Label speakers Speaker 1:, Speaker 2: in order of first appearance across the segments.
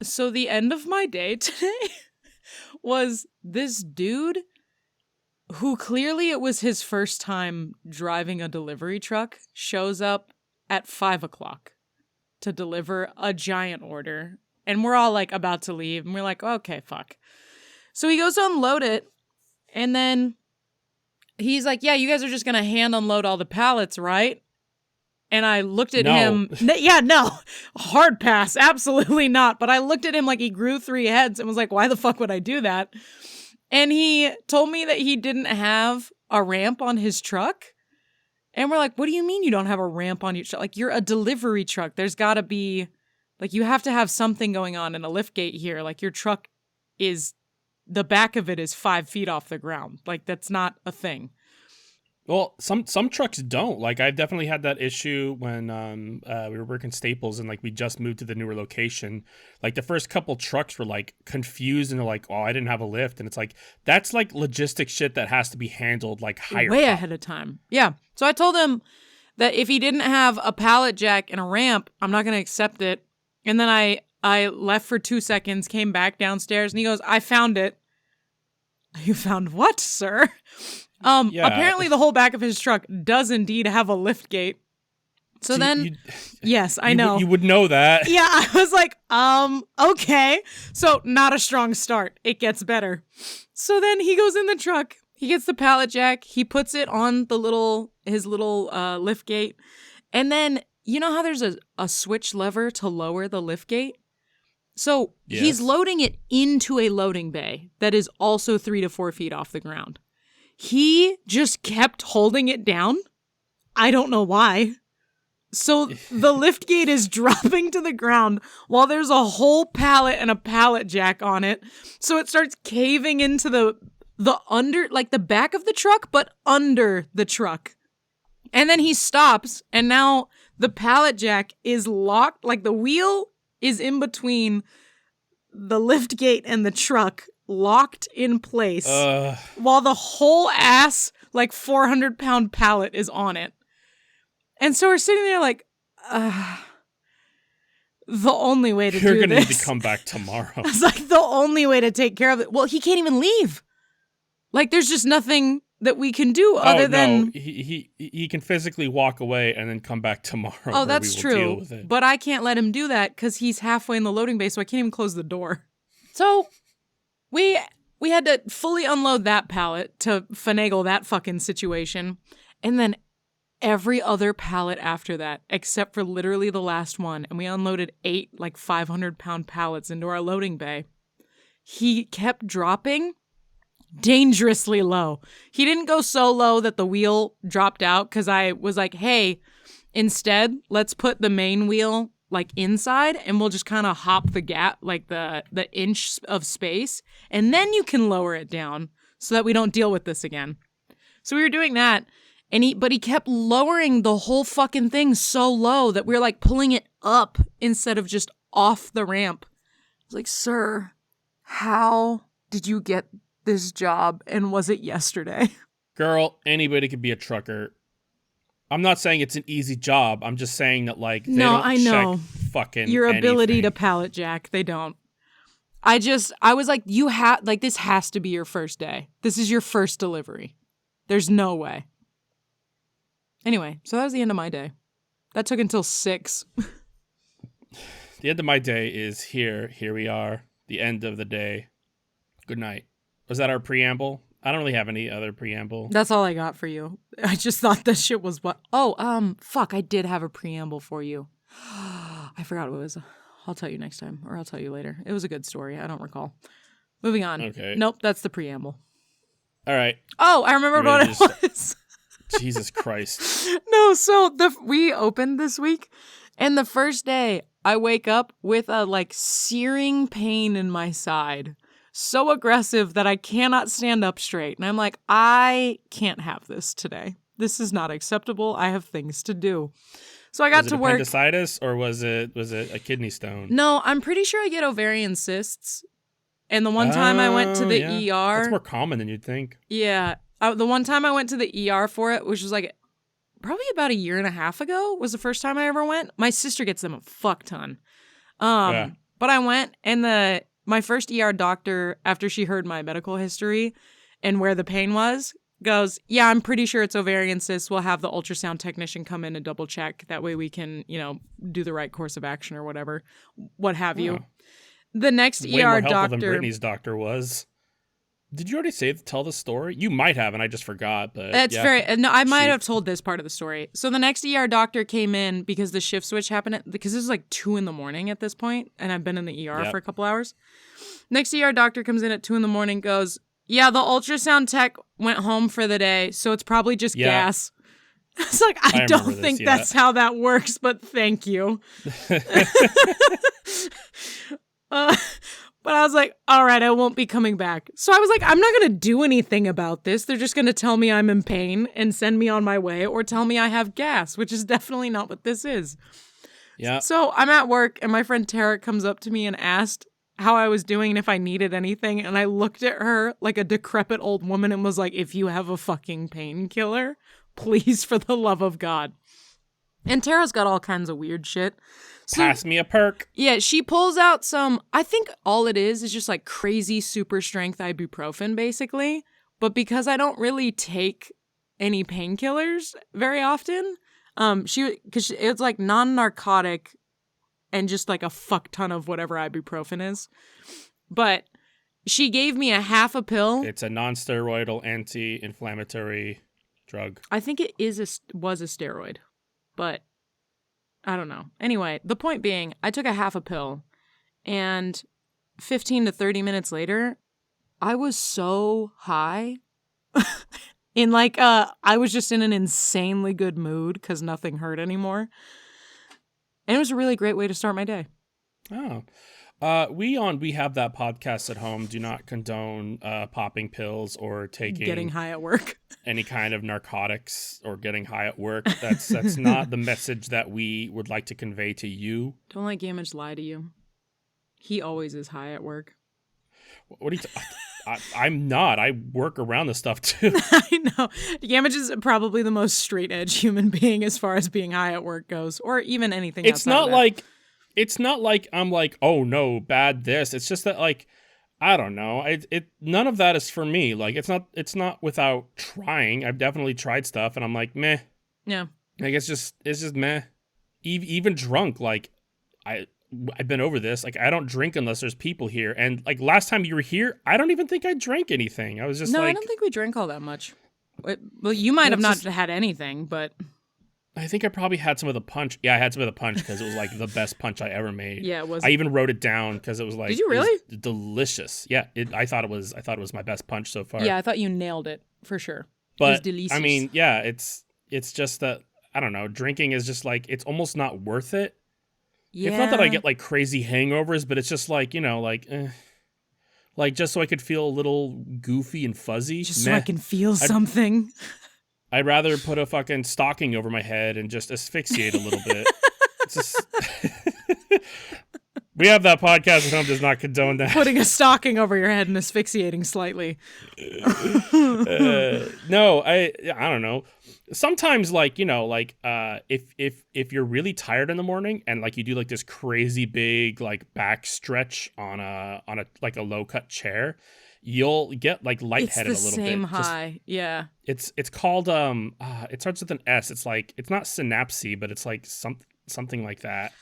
Speaker 1: So the end of my day today was this dude who clearly it was his first time driving a delivery truck shows up at 5:00 to deliver a giant order. And we're all like about to leave. And we're like, okay, fuck. So he goes to unload it. And then he's like, yeah, you guys are just going to hand unload all the pallets, right? And I looked at him. Yeah, no. Hard pass. Absolutely not. But I looked at him like he grew 3 heads and was like, why the fuck would I do that? And he told me that he didn't have a ramp on his truck. And we're like, what do you mean you don't have a ramp on your truck? Like, you're a delivery truck. There's got to be, like, you have to have something going on in a lift gate here. Like, your truck is, the back of it is 5 feet off the ground. Like, that's not a thing.
Speaker 2: Well, some trucks don't. Like, I've definitely had that issue when we were working Staples and, like, we just moved to the newer location. Like, the first couple trucks were, like, confused and they're like, oh, I didn't have a lift. And it's like, that's, like, logistic shit that has to be handled, like, higher
Speaker 1: way
Speaker 2: up.
Speaker 1: Ahead of time. Yeah. So I told him that if he didn't have a pallet jack and a ramp, I'm not going to accept it. And then I left for 2 seconds, came back downstairs, and he goes, I found it. You found what, sir?
Speaker 2: Yeah.
Speaker 1: Apparently the whole back of his truck does indeed have a lift gate. So then, yes, I know.
Speaker 2: You would know that.
Speaker 1: Yeah, I was like, okay. So not a strong start. It gets better. So then he goes in the truck. He gets the pallet jack. He puts it on his little lift gate. And then, you know how there's a switch lever to lower the lift gate? So He's loading it into a loading bay that is also 3 to 4 feet off the ground. He just kept holding it down. I don't know why. So the lift gate is dropping to the ground while there's a whole pallet and a pallet jack on it. So it starts caving into the under, like the back of the truck, but under the truck. And then he stops, and now the pallet jack is locked, like the wheel is in between the lift gate and the truck, locked in place, while the whole ass, like 400-pound pallet is on it. And so we're sitting there like, the only way to do this.
Speaker 2: You're going to need to come back tomorrow.
Speaker 1: It's like the only way to take care of it. Well, he can't even leave. Like, there's just nothing that we can do other than...
Speaker 2: He can physically walk away and then come back tomorrow.
Speaker 1: Oh, that's true. But I can't let him do that because he's halfway in the loading bay, so I can't even close the door. So we had to fully unload that pallet to finagle that fucking situation. And then every other pallet after that, except for literally the last one, and we unloaded 8 like 500-pound pallets into our loading bay. He kept dropping dangerously low. He didn't go so low that the wheel dropped out, because I was like, hey, instead, let's put the main wheel like inside and we'll just kind of hop the gap, like the inch of space, and then you can lower it down so that we don't deal with this again. So we were doing that, but he kept lowering the whole fucking thing so low that we were like pulling it up instead of just off the ramp. I was like, sir, how did you get this job, and was it yesterday?
Speaker 2: Girl, anybody could be a trucker. I'm not saying it's an easy job. I'm just saying that, like, they don't check fucking
Speaker 1: your ability
Speaker 2: anything.
Speaker 1: to pallet jack. They don't. I was like, this has to be your first day. This is your first delivery. There's no way. Anyway, so that was the end of my day. That took until 6.
Speaker 2: The end of my day is here. Here we are. The end of the day. Good night. Was that our preamble? I don't really have any other preamble.
Speaker 1: That's all I got for you. I just thought that shit was what... Oh, fuck, I did have a preamble for you. I forgot what it was. I'll tell you next time, or I'll tell you later. It was a good story. I don't recall. Moving on.
Speaker 2: Okay.
Speaker 1: Nope, that's the preamble.
Speaker 2: All right.
Speaker 1: Oh, I remembered what it was.
Speaker 2: Jesus Christ.
Speaker 1: No, so we opened this week, and the first day, I wake up with a, like, searing pain in my side. So aggressive that I cannot stand up straight. And I'm like, I can't have this today. This is not acceptable. I have things to do. So I got to work.
Speaker 2: Was it appendicitis or was it a kidney stone?
Speaker 1: No, I'm pretty sure I get ovarian cysts. And the one time I went to the ER.
Speaker 2: That's more common than you'd think.
Speaker 1: Yeah. The one time I went to the ER for it, which was like probably about 1.5 years ago, was the first time I ever went. My sister gets them a fuck ton. But I went, and my first ER doctor, after she heard my medical history and where the pain was, goes, yeah, I'm pretty sure it's ovarian cysts. We'll have the ultrasound technician come in and double check. That way we can, do the right course of action or whatever, what have you. The next
Speaker 2: Way
Speaker 1: ER
Speaker 2: more helpful
Speaker 1: doctor.
Speaker 2: than Brittany's doctor was. Did you already tell the story? You might have, and I just forgot. But
Speaker 1: No, I might have told this part of the story. So the next ER doctor came in because the shift switch happened because this is like 2 a.m. at this point, and I've been in the ER for a couple hours. Next ER doctor comes in at 2 a.m. Goes, yeah, the ultrasound tech went home for the day, so it's probably just gas. It's like, I don't think that's how that works, but thank you. But I was like, all right, I won't be coming back. So I was like, I'm not going to do anything about this. They're just going to tell me I'm in pain and send me on my way, or tell me I have gas, which is definitely not what this is.
Speaker 2: Yeah.
Speaker 1: So I'm at work, and my friend Tara comes up to me and asked how I was doing and if I needed anything. And I looked at her like a decrepit old woman and was like, if you have a fucking painkiller, please, for the love of God. And Tara's got all kinds of weird shit. So,
Speaker 2: pass me a perk.
Speaker 1: Yeah, she pulls out some, I think all it is just like crazy super strength ibuprofen, basically. But because I don't really take any painkillers very often, because it's like non-narcotic and just like a fuck ton of whatever ibuprofen is. But she gave me a half a pill.
Speaker 2: It's a non-steroidal anti-inflammatory drug.
Speaker 1: I think it was a steroid, but I don't know. Anyway, the point being, I took a half a pill, and 15 to 30 minutes later, I was so high. I was just in an insanely good mood because nothing hurt anymore. And it was a really great way to start my day.
Speaker 2: Oh. We Have That podcast at home do not condone popping pills or getting
Speaker 1: high at work.
Speaker 2: Any kind of narcotics or getting high at work. That's not the message that we would like to convey to you.
Speaker 1: Don't let Gamage lie to you. He always is high at work.
Speaker 2: What are you I'm not. I work around this stuff too.
Speaker 1: I know. Gamage is probably the most straight edge human being as far as being high at work goes, or even anything else.
Speaker 2: It's not like I'm like, oh no, bad this. It's just that like, I don't know. None of that is for me. Like it's not without trying. I've definitely tried stuff and I'm like, meh.
Speaker 1: Yeah.
Speaker 2: Like it's just meh. Even drunk, like I've been over this. Like I don't drink unless there's people here. And like last time you were here, I don't even think I drank anything. I was just
Speaker 1: I don't think we drank all that much. Well, you might have not had anything, but
Speaker 2: I think I probably had some of the punch. Yeah, I had some of the punch because it was like the best punch I ever made.
Speaker 1: Yeah, it was.
Speaker 2: I even wrote it down because it was like.
Speaker 1: Did you really?
Speaker 2: It was delicious. Yeah, I thought it was my best punch so far.
Speaker 1: Yeah, I thought you nailed it for sure.
Speaker 2: But
Speaker 1: it was delicious.
Speaker 2: I mean, yeah, it's just that I don't know. Drinking is just like it's almost not worth it. Yeah. It's not that I get like crazy hangovers, but it's just like like just so I could feel a little goofy and fuzzy.
Speaker 1: Just so I can feel something.
Speaker 2: I'd rather put a fucking stocking over my head and just asphyxiate a little bit. We Have That podcast at home does not condone that.
Speaker 1: Putting a stocking over your head and asphyxiating slightly.
Speaker 2: No, I don't know. Sometimes if you're really tired in the morning and like you do like this crazy big like back stretch on a like a low cut chair, you'll get like lightheaded a little bit. It's the
Speaker 1: same high. Yeah.
Speaker 2: It's called it starts with an S. It's like it's not synapse, but it's like something like that.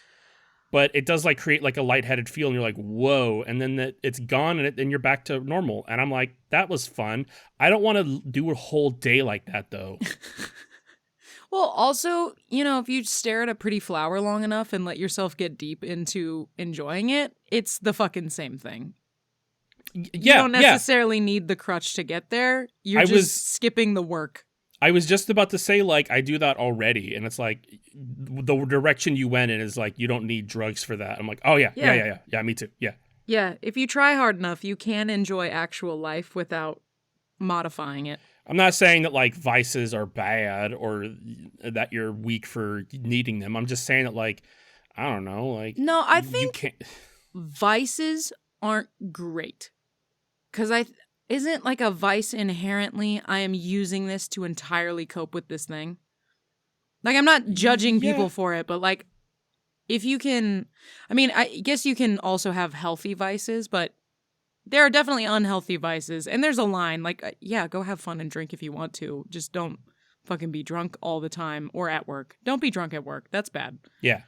Speaker 2: But it does like create like a lightheaded feel, and you're like, whoa, and then it's gone, and you're back to normal. And I'm like, that was fun. I don't want to do a whole day like that though.
Speaker 1: Well, also, if you stare at a pretty flower long enough and let yourself get deep into enjoying it, it's the fucking same thing. You don't necessarily need the crutch to get there. You're just skipping the work.
Speaker 2: I was just about to say, like, I do that already. And it's like, the direction you went in is like, you don't need drugs for that. I'm like, oh, yeah, me too. Yeah.
Speaker 1: Yeah, if you try hard enough, you can enjoy actual life without modifying it.
Speaker 2: I'm not saying that, like, vices are bad or that you're weak for needing them. I'm just saying that, like, I don't know. Like,
Speaker 1: no, I think vices aren't great. Because isn't like a vice inherently, I am using this to entirely cope with this thing? Like, I'm not judging people for it, but like, if you can, I mean, I guess you can also have healthy vices, but there are definitely unhealthy vices. And there's a line like, yeah, go have fun and drink if you want to. Just don't fucking be drunk all the time or at work. Don't be drunk at work. That's bad.
Speaker 2: Yeah.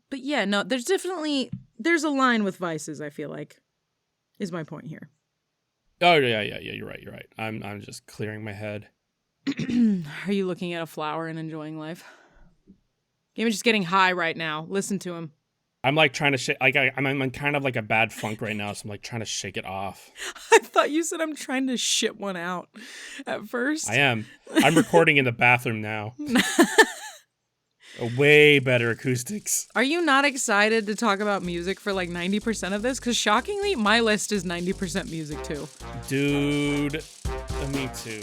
Speaker 1: But yeah, no, there's a line with vices, I feel like, is my point here.
Speaker 2: Oh, yeah. You're right. I'm just clearing my head.
Speaker 1: Are you looking at a flower and enjoying life? Gamer's just getting high right now. Listen to him.
Speaker 2: I'm like trying to shake. Like I'm in kind of like a bad funk right now, so I'm like trying to shake it off.
Speaker 1: I thought you said I'm trying to shit one out at first.
Speaker 2: I am. I'm recording in the bathroom now. Way better acoustics.
Speaker 1: Are you not excited to talk about music for like 90% of this? Because shockingly, my list is 90% music too.
Speaker 2: Dude, me too.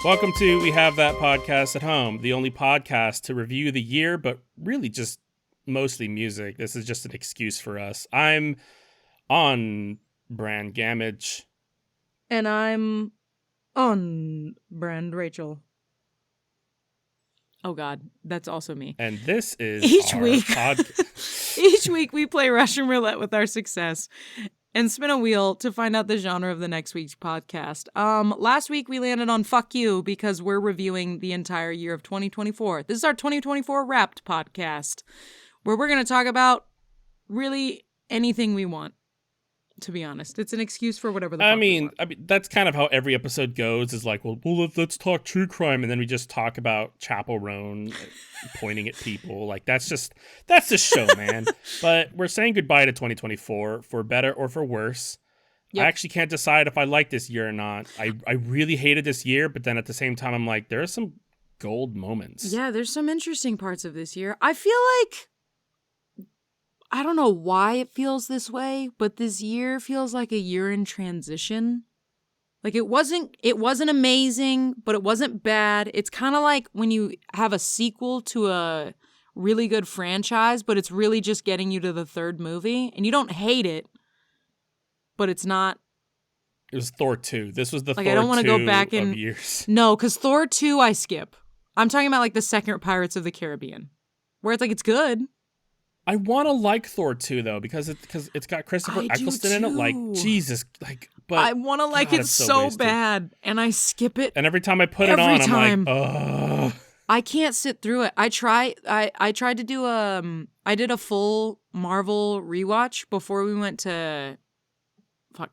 Speaker 2: Welcome to We Have That Podcast at Home, the only podcast to review the year, but really just mostly music. This is just an excuse for us. I'm on brand Gamage.
Speaker 1: And I'm on brand Rachel. Oh God, that's also me.
Speaker 2: And this is
Speaker 1: each
Speaker 2: our
Speaker 1: week. Each week we play Russian roulette with our success and spin a wheel to find out the genre of the next week's podcast. Last week we landed on Fuck You because we're reviewing the entire year of 2024. This is our 2024 Wrapped podcast, where we're going to talk about really anything we want, to be honest. It's an excuse for whatever the fuck we want.
Speaker 2: I mean, that's kind of how every episode goes, is like, well let's talk true crime, and then we just talk about Chappell Roan pointing at people. Like, that's the show, man. But we're saying goodbye to 2024, for better or for worse. Yep. I actually can't decide if I like this year or not. I really hated this year, but then at the same time, I'm like, there are some gold moments.
Speaker 1: Yeah, there's some interesting parts of this year. I feel like, I don't know why it feels this way, but this year feels like a year in transition. Like it wasn't amazing, but it wasn't bad. It's kind of like when you have a sequel to a really good franchise, but it's really just getting you to the third movie, and you don't hate it, but it's not.
Speaker 2: It was Thor 2. This was the
Speaker 1: like,
Speaker 2: Thor
Speaker 1: I don't want to go
Speaker 2: 2
Speaker 1: back
Speaker 2: of
Speaker 1: in
Speaker 2: years.
Speaker 1: No, because Thor 2 I skip. I'm talking about like the second Pirates of the Caribbean, where it's like it's good.
Speaker 2: I want to like Thor 2 though, because it's got Christopher Eccleston in it. Like, Jesus, like, but
Speaker 1: I want to like it so bad, and I skip it.
Speaker 2: And every time I put it on, I'm like, ugh.
Speaker 1: I can't sit through it. I tried to do I did a full Marvel rewatch before we went to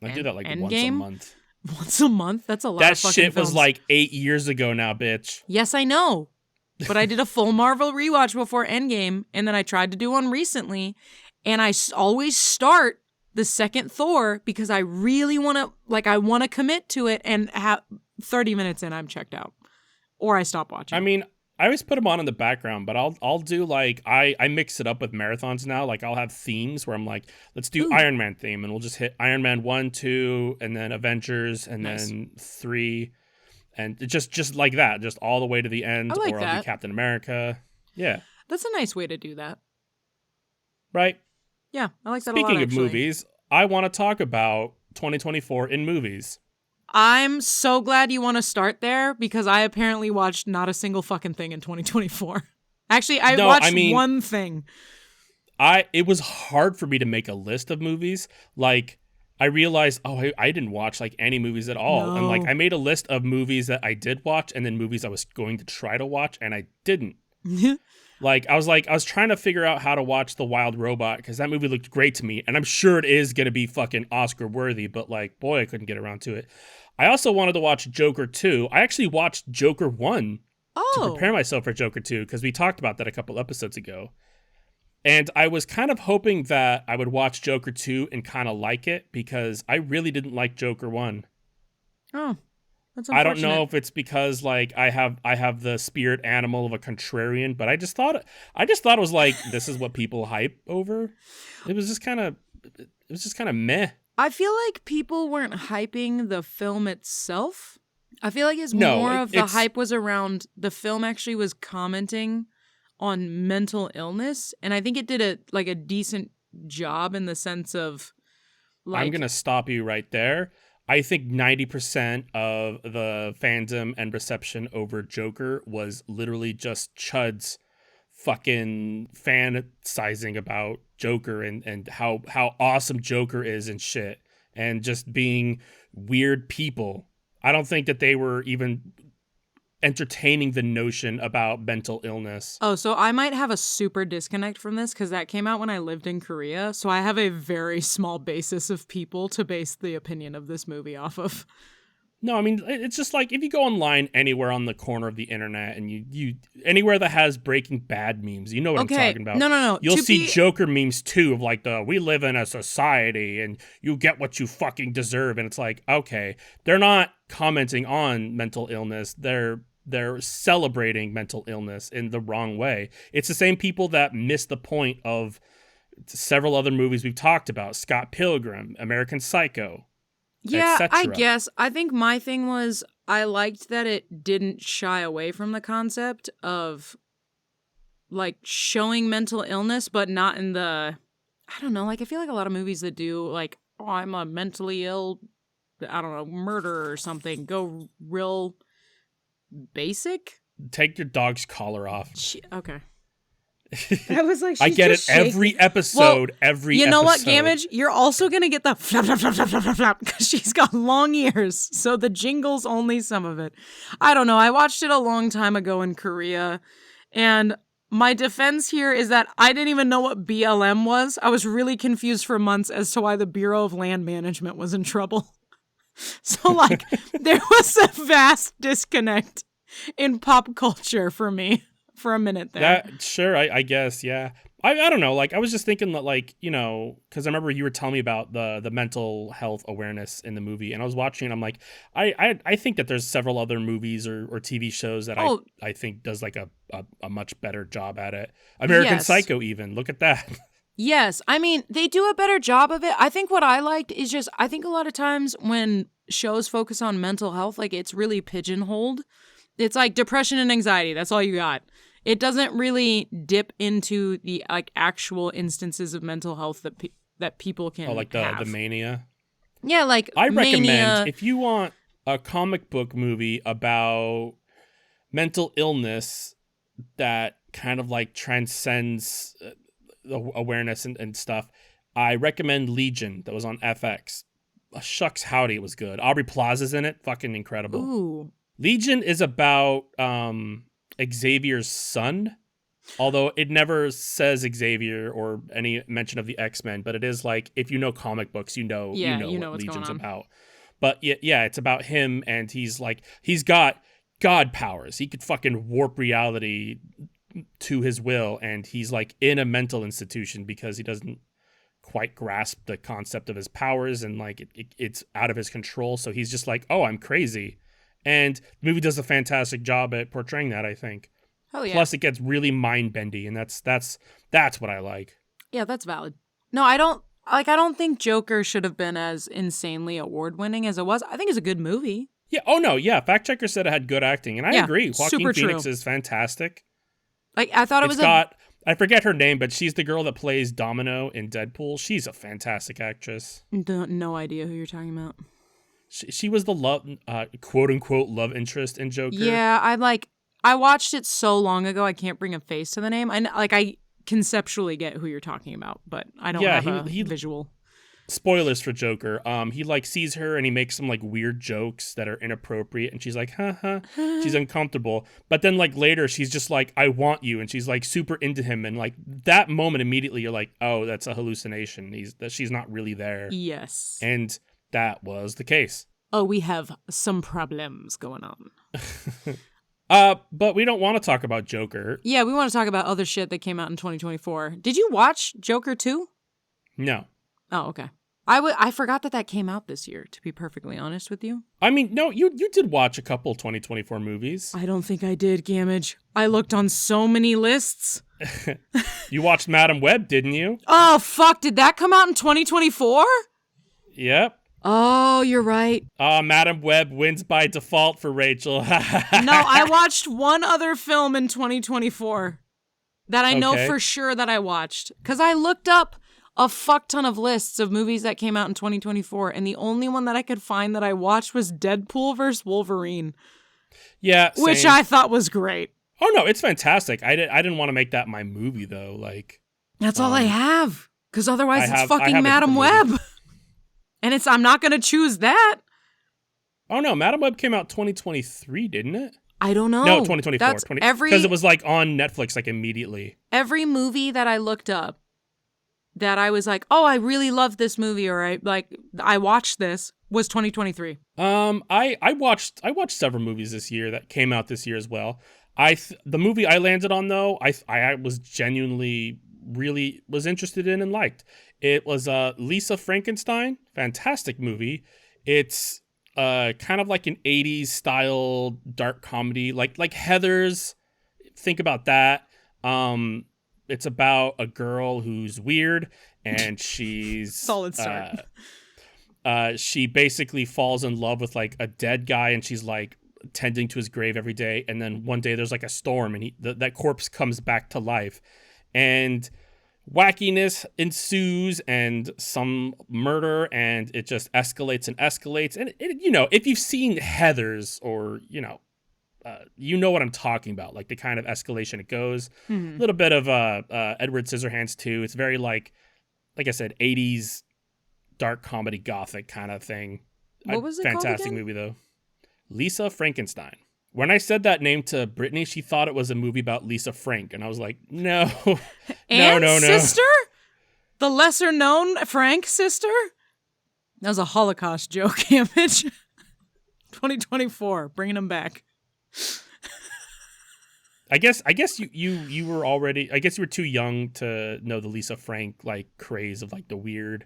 Speaker 2: I do that like
Speaker 1: Endgame.
Speaker 2: Once a month.
Speaker 1: Once a month? That's a lot
Speaker 2: that
Speaker 1: of fucking
Speaker 2: shit
Speaker 1: films.
Speaker 2: Was like 8 years ago now, bitch.
Speaker 1: Yes, I know. But I did a full Marvel rewatch before Endgame, and then I tried to do one recently, and I always start the second Thor because I really want to commit to it, and 30 minutes in, I'm checked out. Or I stop watching.
Speaker 2: I mean, I always put them on in the background, but I'll do like, I mix it up with marathons now. Like, I'll have themes where I'm like, let's do Iron Man theme, and we'll just hit Iron Man 1, 2, and then Avengers, and then 3. And just like that, just all the way to the end.
Speaker 1: I like
Speaker 2: or
Speaker 1: that.
Speaker 2: I'll do Captain America. Yeah.
Speaker 1: That's a nice way to do that.
Speaker 2: Right?
Speaker 1: Yeah, I like that a lot,
Speaker 2: Speaking of
Speaker 1: actually.
Speaker 2: movies, I want to talk about 2024 in movies.
Speaker 1: I'm so glad you want to start there, because I apparently watched not a single fucking thing in 2024. Actually, I watched one thing.
Speaker 2: It was hard for me to make a list of movies. Like, I realized, I didn't watch like any movies at all.
Speaker 1: No.
Speaker 2: And like, I made a list of movies that I did watch and then movies I was going to try to watch, and I didn't. I was trying to figure out how to watch The Wild Robot, because that movie looked great to me, and I'm sure it is going to be fucking Oscar worthy, but like, boy, I couldn't get around to it. I also wanted to watch Joker 2. I actually watched Joker 1 to prepare myself for Joker 2, because we talked about that a couple episodes ago. And I was kind of hoping that I would watch Joker 2 and kind of like it, because I really didn't like Joker 1.
Speaker 1: Oh, that's unfortunate.
Speaker 2: I don't know if it's because like I have the spirit animal of a contrarian, but I just thought it was like, this is what people hype over. It was just kind of meh.
Speaker 1: I feel like people weren't hyping the film itself. I feel like it's
Speaker 2: No,
Speaker 1: more of the
Speaker 2: it's-
Speaker 1: hype was around the film actually was commenting on mental illness, and I think it did a decent job in the sense of like
Speaker 2: I'm going to stop you right there. I think 90% of the fandom and reception over Joker was literally just chuds fucking fantasizing about Joker and how awesome Joker is and shit, and just being weird people. I don't think that they were even entertaining the notion about mental illness.
Speaker 1: Oh, so I might have a super disconnect from this because that came out when I lived in Korea. So I have a very small basis of people to base the opinion of this movie off of.
Speaker 2: No, I mean, it's just like if you go online anywhere on the corner of the internet and you anywhere that has Breaking Bad memes, you know what I'm talking about.
Speaker 1: No.
Speaker 2: You'll see Joker memes too of like we live in a society and you get what you fucking deserve. And it's like, okay, they're not commenting on mental illness. They're celebrating mental illness in the wrong way. It's the same people that miss the point of several other movies we've talked about. Scott Pilgrim, American Psycho.
Speaker 1: Yeah, I
Speaker 2: etc.
Speaker 1: guess. I think my thing was I liked that it didn't shy away from the concept of like showing mental illness, but not in the, I don't know, like I feel like a lot of movies that do like, oh, I'm a mentally ill, I don't know, murderer or something, go real basic.
Speaker 2: Take your dog's collar off.
Speaker 1: Okay. I was like,
Speaker 2: I get it every episode.
Speaker 1: You know what, Gamage? You're also going to get the flap, flap, flap, flap, flap, flap, flap, because she's got long ears. So the jingle's only some of it. I don't know. I watched it a long time ago in Korea. And my defense here is that I didn't even know what BLM was. I was really confused for months as to why the Bureau of Land Management was in trouble. So, like, there was a vast disconnect in pop culture for me. For a minute there.
Speaker 2: Sure, I guess, yeah. I don't know, like, I was just thinking that, like, you know, because I remember you were telling me about the mental health awareness in the movie, and I was watching and I'm like, I think that there's several other movies or TV shows that I think does, like, a much better job at it. American Psycho, even. Look at that.
Speaker 1: Yes, I mean, they do a better job of it. I think what I liked is just, I think a lot of times when shows focus on mental health, like, it's really pigeonholed. It's like depression and anxiety, that's all you got. It doesn't really dip into the like actual instances of mental health that people can
Speaker 2: like the mania.
Speaker 1: Yeah, like
Speaker 2: I recommend
Speaker 1: mania.
Speaker 2: If you want a comic book movie about mental illness that kind of like transcends awareness and stuff, I recommend Legion. That was on FX. Shucks howdy, it was good. Aubrey Plaza's in it, fucking incredible.
Speaker 1: Ooh.
Speaker 2: Legion is about Xavier's son, although it never says Xavier or any mention of the X-Men, but it is like, if you know comic books, you know what Legion's about. But yeah, it's about him, and he's got God powers. He could fucking warp reality to his will, and he's like in a mental institution because he doesn't quite grasp the concept of his powers, and like it's out of his control. So he's just like, oh, I'm crazy. And the movie does a fantastic job at portraying that, I think.
Speaker 1: Oh yeah.
Speaker 2: Plus, it gets really mind-bendy, and that's what I like.
Speaker 1: Yeah, that's valid. No, I don't think Joker should have been as insanely award-winning as it was. I think it's a good movie. Yeah.
Speaker 2: Oh no, yeah. Fact Checker said it had good acting, and I agree. Joaquin Phoenix is fantastic.
Speaker 1: Like I thought
Speaker 2: I forget her name, but she's the girl that plays Domino in Deadpool. She's a fantastic actress.
Speaker 1: No idea who you're talking about.
Speaker 2: She was the love, quote unquote, love interest in Joker.
Speaker 1: Yeah, I watched it so long ago, I can't bring a face to the name. I conceptually get who you're talking about, but I don't have a visual.
Speaker 2: Spoilers for Joker. He like sees her and he makes some like weird jokes that are inappropriate, and she's like, ha. She's uncomfortable. But then like later, she's just like, I want you, and she's like super into him, and like that moment immediately, you're like, oh, that's a hallucination. She's not really there.
Speaker 1: Yes.
Speaker 2: And that was the case.
Speaker 1: Oh, we have some problems going on.
Speaker 2: But we don't want to talk about Joker.
Speaker 1: Yeah, we want to talk about other shit that came out in 2024. Did you watch Joker 2?
Speaker 2: No.
Speaker 1: Oh, okay. I forgot that came out this year, to be perfectly honest with you.
Speaker 2: I mean, no, you did watch a couple 2024 movies.
Speaker 1: I don't think I did, Gamage. I looked on so many lists.
Speaker 2: You watched Madam Web, didn't you?
Speaker 1: Oh, fuck. Did that come out in 2024?
Speaker 2: Yep.
Speaker 1: Oh, you're right.
Speaker 2: Madam Web wins by default for Rachel.
Speaker 1: No, I watched one other film in 2024 that I know for sure that I watched. Because I looked up a fuck ton of lists of movies that came out in 2024, and the only one that I could find that I watched was Deadpool vs. Wolverine.
Speaker 2: Yeah, same.
Speaker 1: Which I thought was great.
Speaker 2: Oh no, it's fantastic. I didn't want to make that my movie though. Like
Speaker 1: that's all I have, because otherwise it's fucking Madam
Speaker 2: Web,
Speaker 1: and I'm not gonna choose that.
Speaker 2: Oh no, Madam Web came out 2023, didn't it?
Speaker 1: I don't know.
Speaker 2: No, 2024. Because it was like on Netflix like immediately.
Speaker 1: Every movie that I looked up that I was like, oh, I really love this movie, or I watched this, was 2023.
Speaker 2: I watched several movies this year that came out this year as well. The movie I landed on though, I was genuinely really was interested in and liked. It was Lisa Frankenstein, fantastic movie. It's kind of like an 80s style dark comedy, like Heathers. Think about that. It's about a girl who's weird and she's
Speaker 1: solid start.
Speaker 2: She basically falls in love with like a dead guy, and she's like tending to his grave every day. And then one day there's like a storm, and that corpse comes back to life, and wackiness ensues and some murder, and it just escalates and escalates. And if you've seen Heathers, or you know what I'm talking about, like the kind of escalation it goes. A little bit of Edward Scissorhands too. It's very like I said, 80s dark comedy gothic kind of thing.
Speaker 1: What was it called again?
Speaker 2: Fantastic movie though. Lisa Frankenstein. When I said that name to Brittany, she thought it was a movie about Lisa Frank, and I was like, no, no.
Speaker 1: Sister? The lesser known Frank sister? That was a Holocaust joke, Image. 2024, bringing them back.
Speaker 2: I guess you were already. I guess you were too young to know the Lisa Frank like craze of like the weird,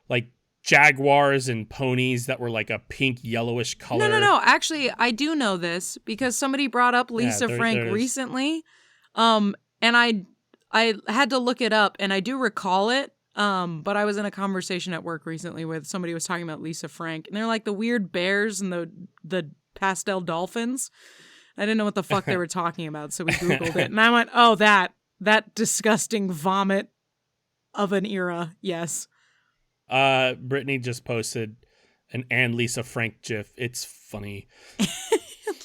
Speaker 2: like jaguars and ponies that were like a pink yellowish color.
Speaker 1: No. Actually, I do know this because somebody brought up Lisa Frank recently, and I had to look it up, and I do recall it. But I was in a conversation at work recently with somebody who was talking about Lisa Frank, and they're like the weird bears and the pastel dolphins. I didn't know what the fuck they were talking about, so we Googled it. And I went, oh, that disgusting vomit of an era, yes.
Speaker 2: Brittany just posted an Lisa Frank gif. It's funny.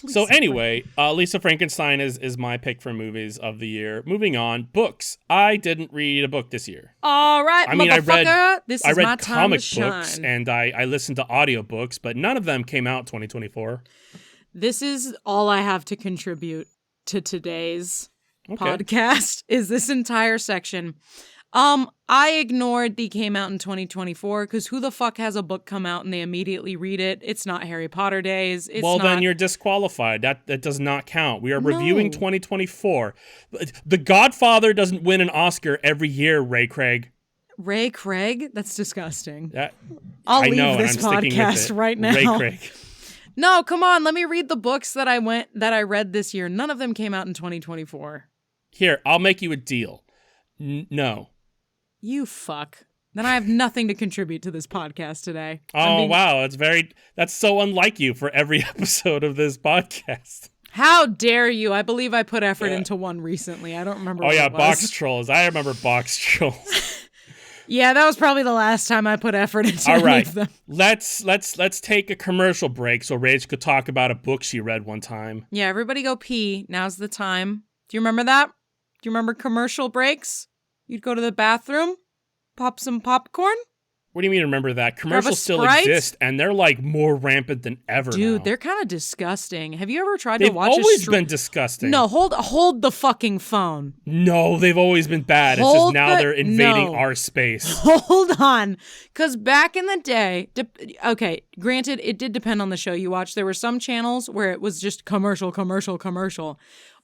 Speaker 2: So anyway, Lisa Frankenstein is my pick for movies of the year. Moving on, books. I didn't read a book this year.
Speaker 1: All right,
Speaker 2: I mean, I read
Speaker 1: my
Speaker 2: comic books and I listened to audiobooks, but none of them came out 2024.
Speaker 1: This is all I have to contribute to today's podcast is this entire section. I ignored the came out in 2024 because who the fuck has a book come out and they immediately read it? It's not Harry Potter days.
Speaker 2: Then you're disqualified. That does not count. We are reviewing 2024. The Godfather doesn't win an Oscar every year, Ray Craig.
Speaker 1: Ray Craig? That's disgusting.
Speaker 2: I'll
Speaker 1: leave this podcast right now.
Speaker 2: Ray Craig.
Speaker 1: No, come on. Let me read the books that I read this year. None of them came out in 2024.
Speaker 2: Here, I'll make you a deal. No.
Speaker 1: You fuck. Then I have nothing to contribute to this podcast today.
Speaker 2: Wow. That's so unlike you for every episode of this podcast.
Speaker 1: How dare you? I believe I put effort into one recently. I don't remember what it was.
Speaker 2: Box Trolls. I remember Box Trolls.
Speaker 1: Yeah, that was probably the last time I put effort into any of them.
Speaker 2: Let's take a commercial break so Rach could talk about a book she read one time.
Speaker 1: Yeah, everybody go pee. Now's the time. Do you remember that? Do you remember commercial breaks? You'd go to the bathroom, pop some popcorn.
Speaker 2: What do you mean remember that? Commercials still exist, and they're like more rampant than ever
Speaker 1: Dude,
Speaker 2: now.
Speaker 1: They're kind of disgusting. Have you ever tried to watch
Speaker 2: They've always been disgusting.
Speaker 1: No, hold the fucking phone.
Speaker 2: No, they've always been bad. It's just now they're invading our space.
Speaker 1: Hold on. Because back in the day, okay, granted, it did depend on the show you watched. There were some channels where it was just commercial.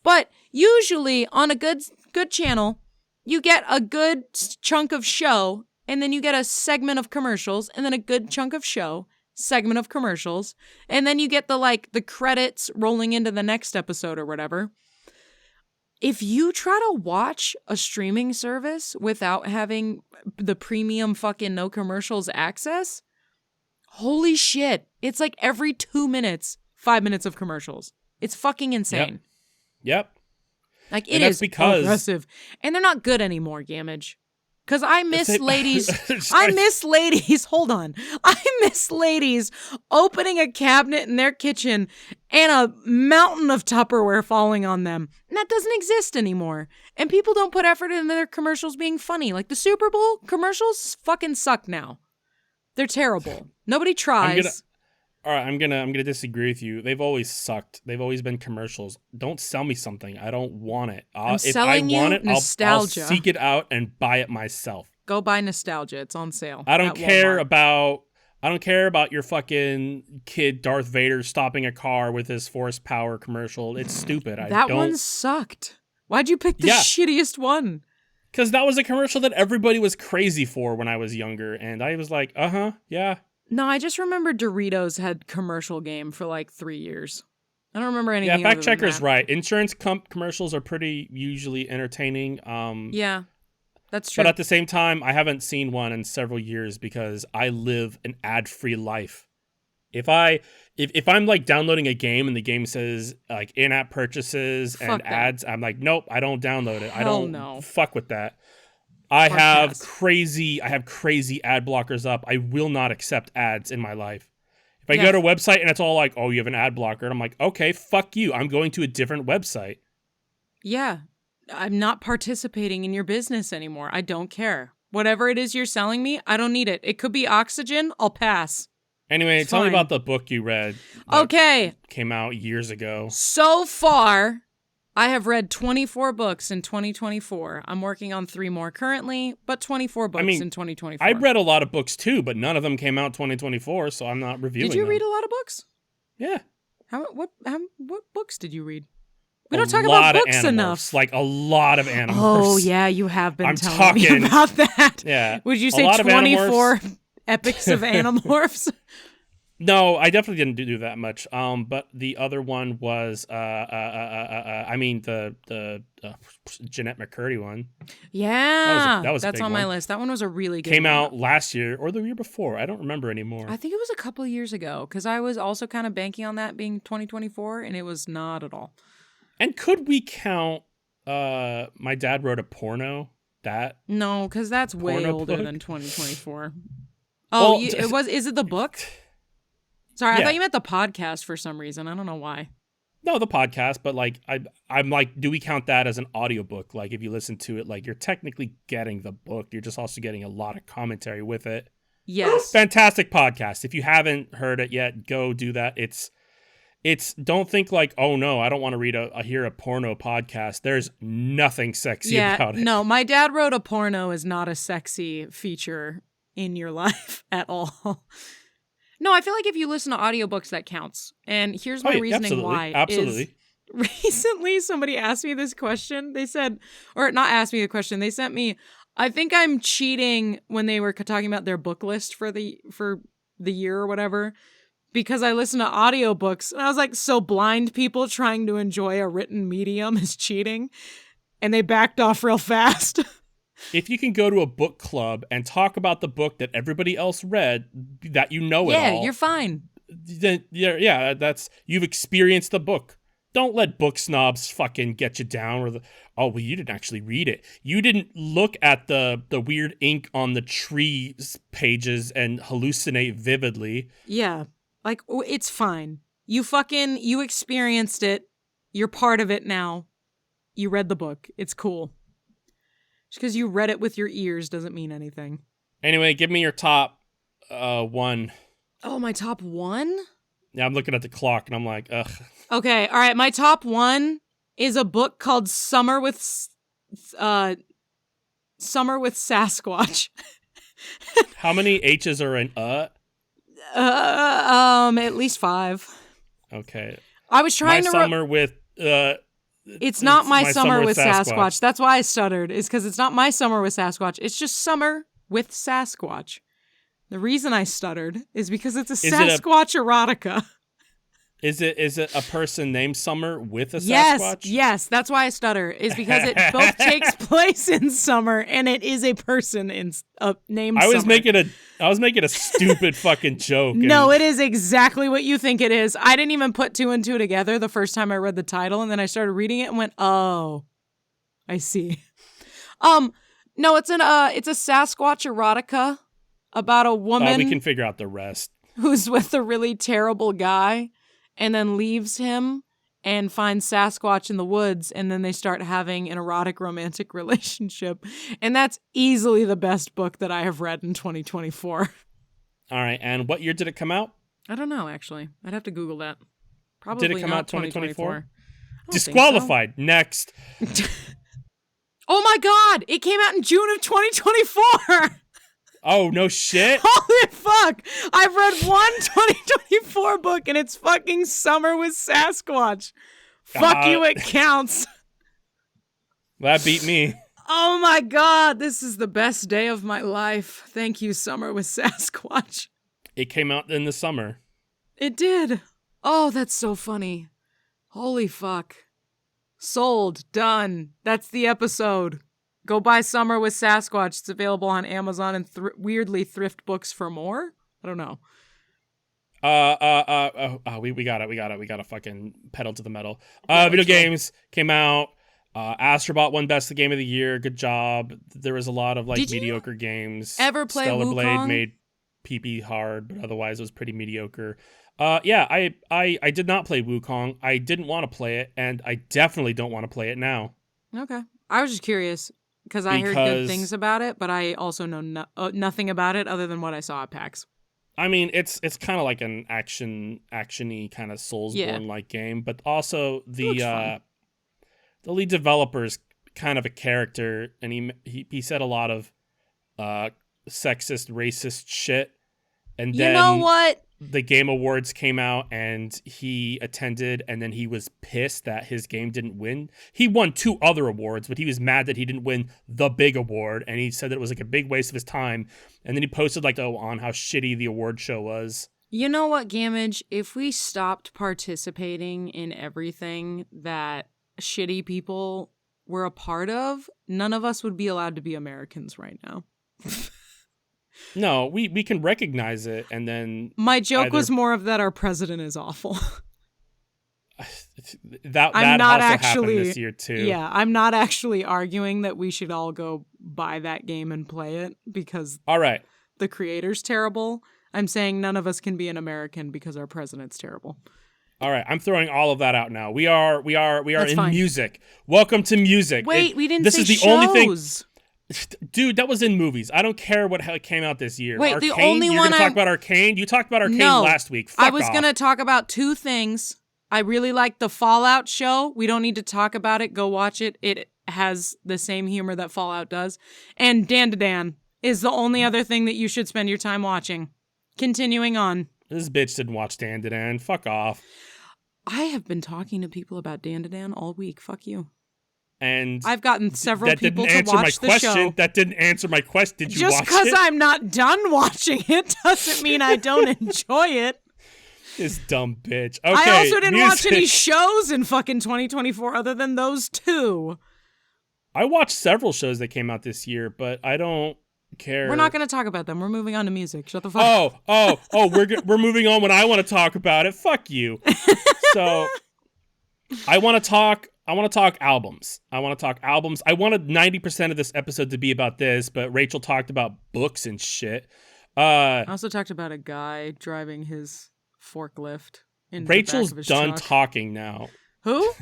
Speaker 1: But usually on a good channel, you get a good chunk of show, and then you get a segment of commercials, and then a good chunk of show, segment of commercials, and then you get the credits rolling into the next episode or whatever. If you try to watch a streaming service without having the premium fucking no commercials access, Holy shit. It's like every 2 minutes, 5 minutes of commercials. It's fucking insane.
Speaker 2: Yep.
Speaker 1: Like, it is aggressive. And they're not good anymore, Gamage. Because I miss ladies. I miss ladies. Hold on. I miss ladies opening a cabinet in their kitchen and a mountain of Tupperware falling on them. And that doesn't exist anymore. And people don't put effort into their commercials being funny. Like the Super Bowl commercials fucking suck now. They're terrible. Nobody tries.
Speaker 2: I'm gonna disagree with you. They've always sucked. They've always been commercials. Don't sell me something. I don't want it. If I want it, nostalgia. I'll seek it out and buy it myself.
Speaker 1: Go buy nostalgia. It's on sale.
Speaker 2: I don't care about your fucking kid Darth Vader stopping a car with his force power commercial. It's stupid.
Speaker 1: That one sucked. Why'd you pick the shittiest one?
Speaker 2: Because that was a commercial that everybody was crazy for when I was younger, and I was like, yeah.
Speaker 1: No, I just remember Doritos had commercial game for like 3 years. I don't remember anything.
Speaker 2: Yeah, fact checker's right. Insurance commercials are pretty usually entertaining.
Speaker 1: Yeah, that's true.
Speaker 2: But at the same time, I haven't seen one in several years because I live an ad-free life. If I'm like downloading a game and the game says like in-app purchases and ads, I'm like, nope, I don't download it. I don't fuck with that. I have crazy ad blockers up. I will not accept ads in my life. If I go to a website and it's all like, oh, you have an ad blocker, and I'm like, okay, fuck you. I'm going to a different website.
Speaker 1: Yeah. I'm not participating in your business anymore. I don't care. Whatever it is you're selling me, I don't need it. It could be oxygen. I'll pass.
Speaker 2: Anyway, tell me about the book you read.
Speaker 1: Okay.
Speaker 2: Came out years ago.
Speaker 1: So far, I have read 24 books in 2024. I'm working on 3 more currently, but 24 books in 2024.
Speaker 2: I read a lot of books too, but none of them came out 2024, so I'm not reviewing them.
Speaker 1: Did you read a lot of books?
Speaker 2: Yeah.
Speaker 1: What books did you read? We don't talk about books enough.
Speaker 2: Like a lot of animals.
Speaker 1: Oh, yeah, you have been telling me about that.
Speaker 2: Yeah.
Speaker 1: Would you say 24 epics of Animorphs?
Speaker 2: No, I definitely didn't do that much. But the other one was, the Jeanette McCurdy one.
Speaker 1: Yeah,
Speaker 2: that was
Speaker 1: that's on my list. That one was a really good one.
Speaker 2: Came out last year or the year before. I don't remember anymore.
Speaker 1: I think it was a couple of years ago because I was also kind of banking on that being 2024, and it was not at all.
Speaker 2: And could we count My Dad Wrote a Porno?
Speaker 1: No, because that's way older than 2024. Oh, well, it was. Is it the book? Sorry, I thought you meant the podcast for some reason. I don't know why.
Speaker 2: No, the podcast, but like I'm like, do we count that as an audiobook? Like if you listen to it, like you're technically getting the book. You're just also getting a lot of commentary with it.
Speaker 1: Yes.
Speaker 2: Fantastic podcast. If you haven't heard it yet, go do that. It's don't think like, oh no, I don't want to hear a porno podcast. There's nothing sexy about it.
Speaker 1: No, My Dad Wrote a Porno is not a sexy feature in your life at all. No, I feel like if you listen to audiobooks, that counts. And here's my reasoning why.
Speaker 2: Absolutely.
Speaker 1: Recently, somebody asked me this question. They said, or not asked me the question, they sent me, I think I'm cheating when they were talking about their book list for the year or whatever, because I listen to audiobooks. And I was like, so blind people trying to enjoy a written medium is cheating? And they backed off real fast.
Speaker 2: If you can go to a book club and talk about the book that everybody else read, that you know it all.
Speaker 1: Yeah, you're fine.
Speaker 2: Then, that's you've experienced the book. Don't let book snobs fucking get you down. Or you didn't actually read it. You didn't look at the weird ink on the tree pages and hallucinate vividly.
Speaker 1: Yeah, like it's fine. You experienced it. You're part of it now. You read the book. It's cool. Just because you read it with your ears doesn't mean anything.
Speaker 2: Anyway, give me your top one.
Speaker 1: Oh, my top one?
Speaker 2: Yeah, I'm looking at the clock and I'm like, ugh.
Speaker 1: Okay, all right. My top one is a book called Summer with Sasquatch.
Speaker 2: How many H's are in
Speaker 1: At least 5.
Speaker 2: Okay.
Speaker 1: I was trying
Speaker 2: to summer with
Speaker 1: It's not my summer with Sasquatch. That's why I stuttered. Is because it's not my summer with Sasquatch. It's just summer with Sasquatch. The reason I stuttered is because it's a Sasquatch erotica.
Speaker 2: Is it a person named Summer with a
Speaker 1: Yes,
Speaker 2: Sasquatch?
Speaker 1: yes. That's why I stutter. Is because it both takes place in summer and it is a person named Summer.
Speaker 2: I was making a stupid fucking joke.
Speaker 1: No, it is exactly what you think it is. I didn't even put two and two together the first time I read the title, and then I started reading it and went, "Oh, I see." No, it's a Sasquatch erotica about a woman.
Speaker 2: We can figure out the rest.
Speaker 1: Who's with a really terrible guy and then leaves him and finds Sasquatch in the woods, and then they start having an erotic romantic relationship. And that's easily the best book that I have read in 2024.
Speaker 2: All right, and what year did it come out?
Speaker 1: I don't know, actually. I'd have to Google that. Probably
Speaker 2: did it come
Speaker 1: not
Speaker 2: out 2024?
Speaker 1: Disqualified.
Speaker 2: So. Next.
Speaker 1: Oh my god! It came out in June of 2024!
Speaker 2: Oh, no shit?
Speaker 1: Holy fuck! I've read one 2024 book and it's fucking Summer with Sasquatch. Fuck you, it counts.
Speaker 2: That beat me.
Speaker 1: Oh my god, this is the best day of my life. Thank you, Summer with Sasquatch.
Speaker 2: It came out in the summer.
Speaker 1: It did. Oh, that's so funny. Holy fuck. Sold. Done. That's the episode. Go buy Summer with Sasquatch. It's available on Amazon and weirdly thrift books for more. I don't know.
Speaker 2: We got it. We got to fucking pedal to the metal. Video games came out. Astrobot won Best of Game of the Year. Good job. There was a lot of mediocre games.
Speaker 1: Ever play
Speaker 2: Stellar
Speaker 1: Wukong?
Speaker 2: Blade made PP hard, but otherwise it was pretty mediocre. I did not play Wukong. I didn't want to play it, and I definitely don't want to play it now.
Speaker 1: Okay. I was just curious. Because I heard good things about it, but I also know nothing about it other than what I saw at PAX.
Speaker 2: I mean, it's kind of like an action-y kind of Soulsborne-like game, but also the lead developer's kind of a character, and he said a lot of sexist, racist shit. And then
Speaker 1: you know what?
Speaker 2: The Game Awards came out and he attended, and then he was pissed that his game didn't win. He won 2 other awards, but he was mad that he didn't win the big award, and he said that it was like a big waste of his time. And then he posted on how shitty the award show was.
Speaker 1: You know what, Gamage? If we stopped participating in everything that shitty people were a part of, none of us would be allowed to be Americans right now.
Speaker 2: No, we can recognize it, and then
Speaker 1: my joke was more of that our president is awful.
Speaker 2: that
Speaker 1: I'm not
Speaker 2: also
Speaker 1: actually
Speaker 2: happened this year too.
Speaker 1: Yeah, I'm not actually arguing that we should all go buy that game and play it because
Speaker 2: all right,
Speaker 1: the creator's terrible. I'm saying none of us can be an American because our president's terrible.
Speaker 2: All right, I'm throwing all of that out now. We are
Speaker 1: That's
Speaker 2: in
Speaker 1: fine.
Speaker 2: Music. Welcome to music.
Speaker 1: Wait, we didn't
Speaker 2: this
Speaker 1: say
Speaker 2: is the
Speaker 1: shows.
Speaker 2: only thing. Dude, that was in movies. I don't care what came out this year.
Speaker 1: Wait,
Speaker 2: Arcane,
Speaker 1: the only
Speaker 2: you're
Speaker 1: one
Speaker 2: gonna talk about Arcane? You talked about Arcane last week. Fuck
Speaker 1: I was
Speaker 2: off.
Speaker 1: going to talk about 2 things. I really like the Fallout show. We don't need to talk about it. Go watch it. It has the same humor that Fallout does. And Dan is the only other thing that you should spend your time watching. Continuing on.
Speaker 2: This bitch didn't watch Dan. Fuck off.
Speaker 1: I have been talking to people about Dan all week. Fuck you.
Speaker 2: And
Speaker 1: I've gotten several people to watch the show.
Speaker 2: That didn't answer my question. That didn't answer my question. Did you watch it?
Speaker 1: Just because I'm not done watching it doesn't mean I don't enjoy it.
Speaker 2: This dumb bitch. Okay,
Speaker 1: I also didn't watch
Speaker 2: music.
Speaker 1: any shows in fucking 2024 other than those 2.
Speaker 2: I watched several shows that came out this year, but I don't care.
Speaker 1: We're not going to talk about them. We're moving on to music. Shut the fuck up.
Speaker 2: Oh, we're moving on when I want to talk about it. Fuck you. So I want to talk albums. I wanted 90% of this episode to be about this, but Rachel talked about books and shit.
Speaker 1: I also talked about a guy driving his forklift in
Speaker 2: Rachel's
Speaker 1: the back of his
Speaker 2: done
Speaker 1: truck.
Speaker 2: talking now.
Speaker 1: Who?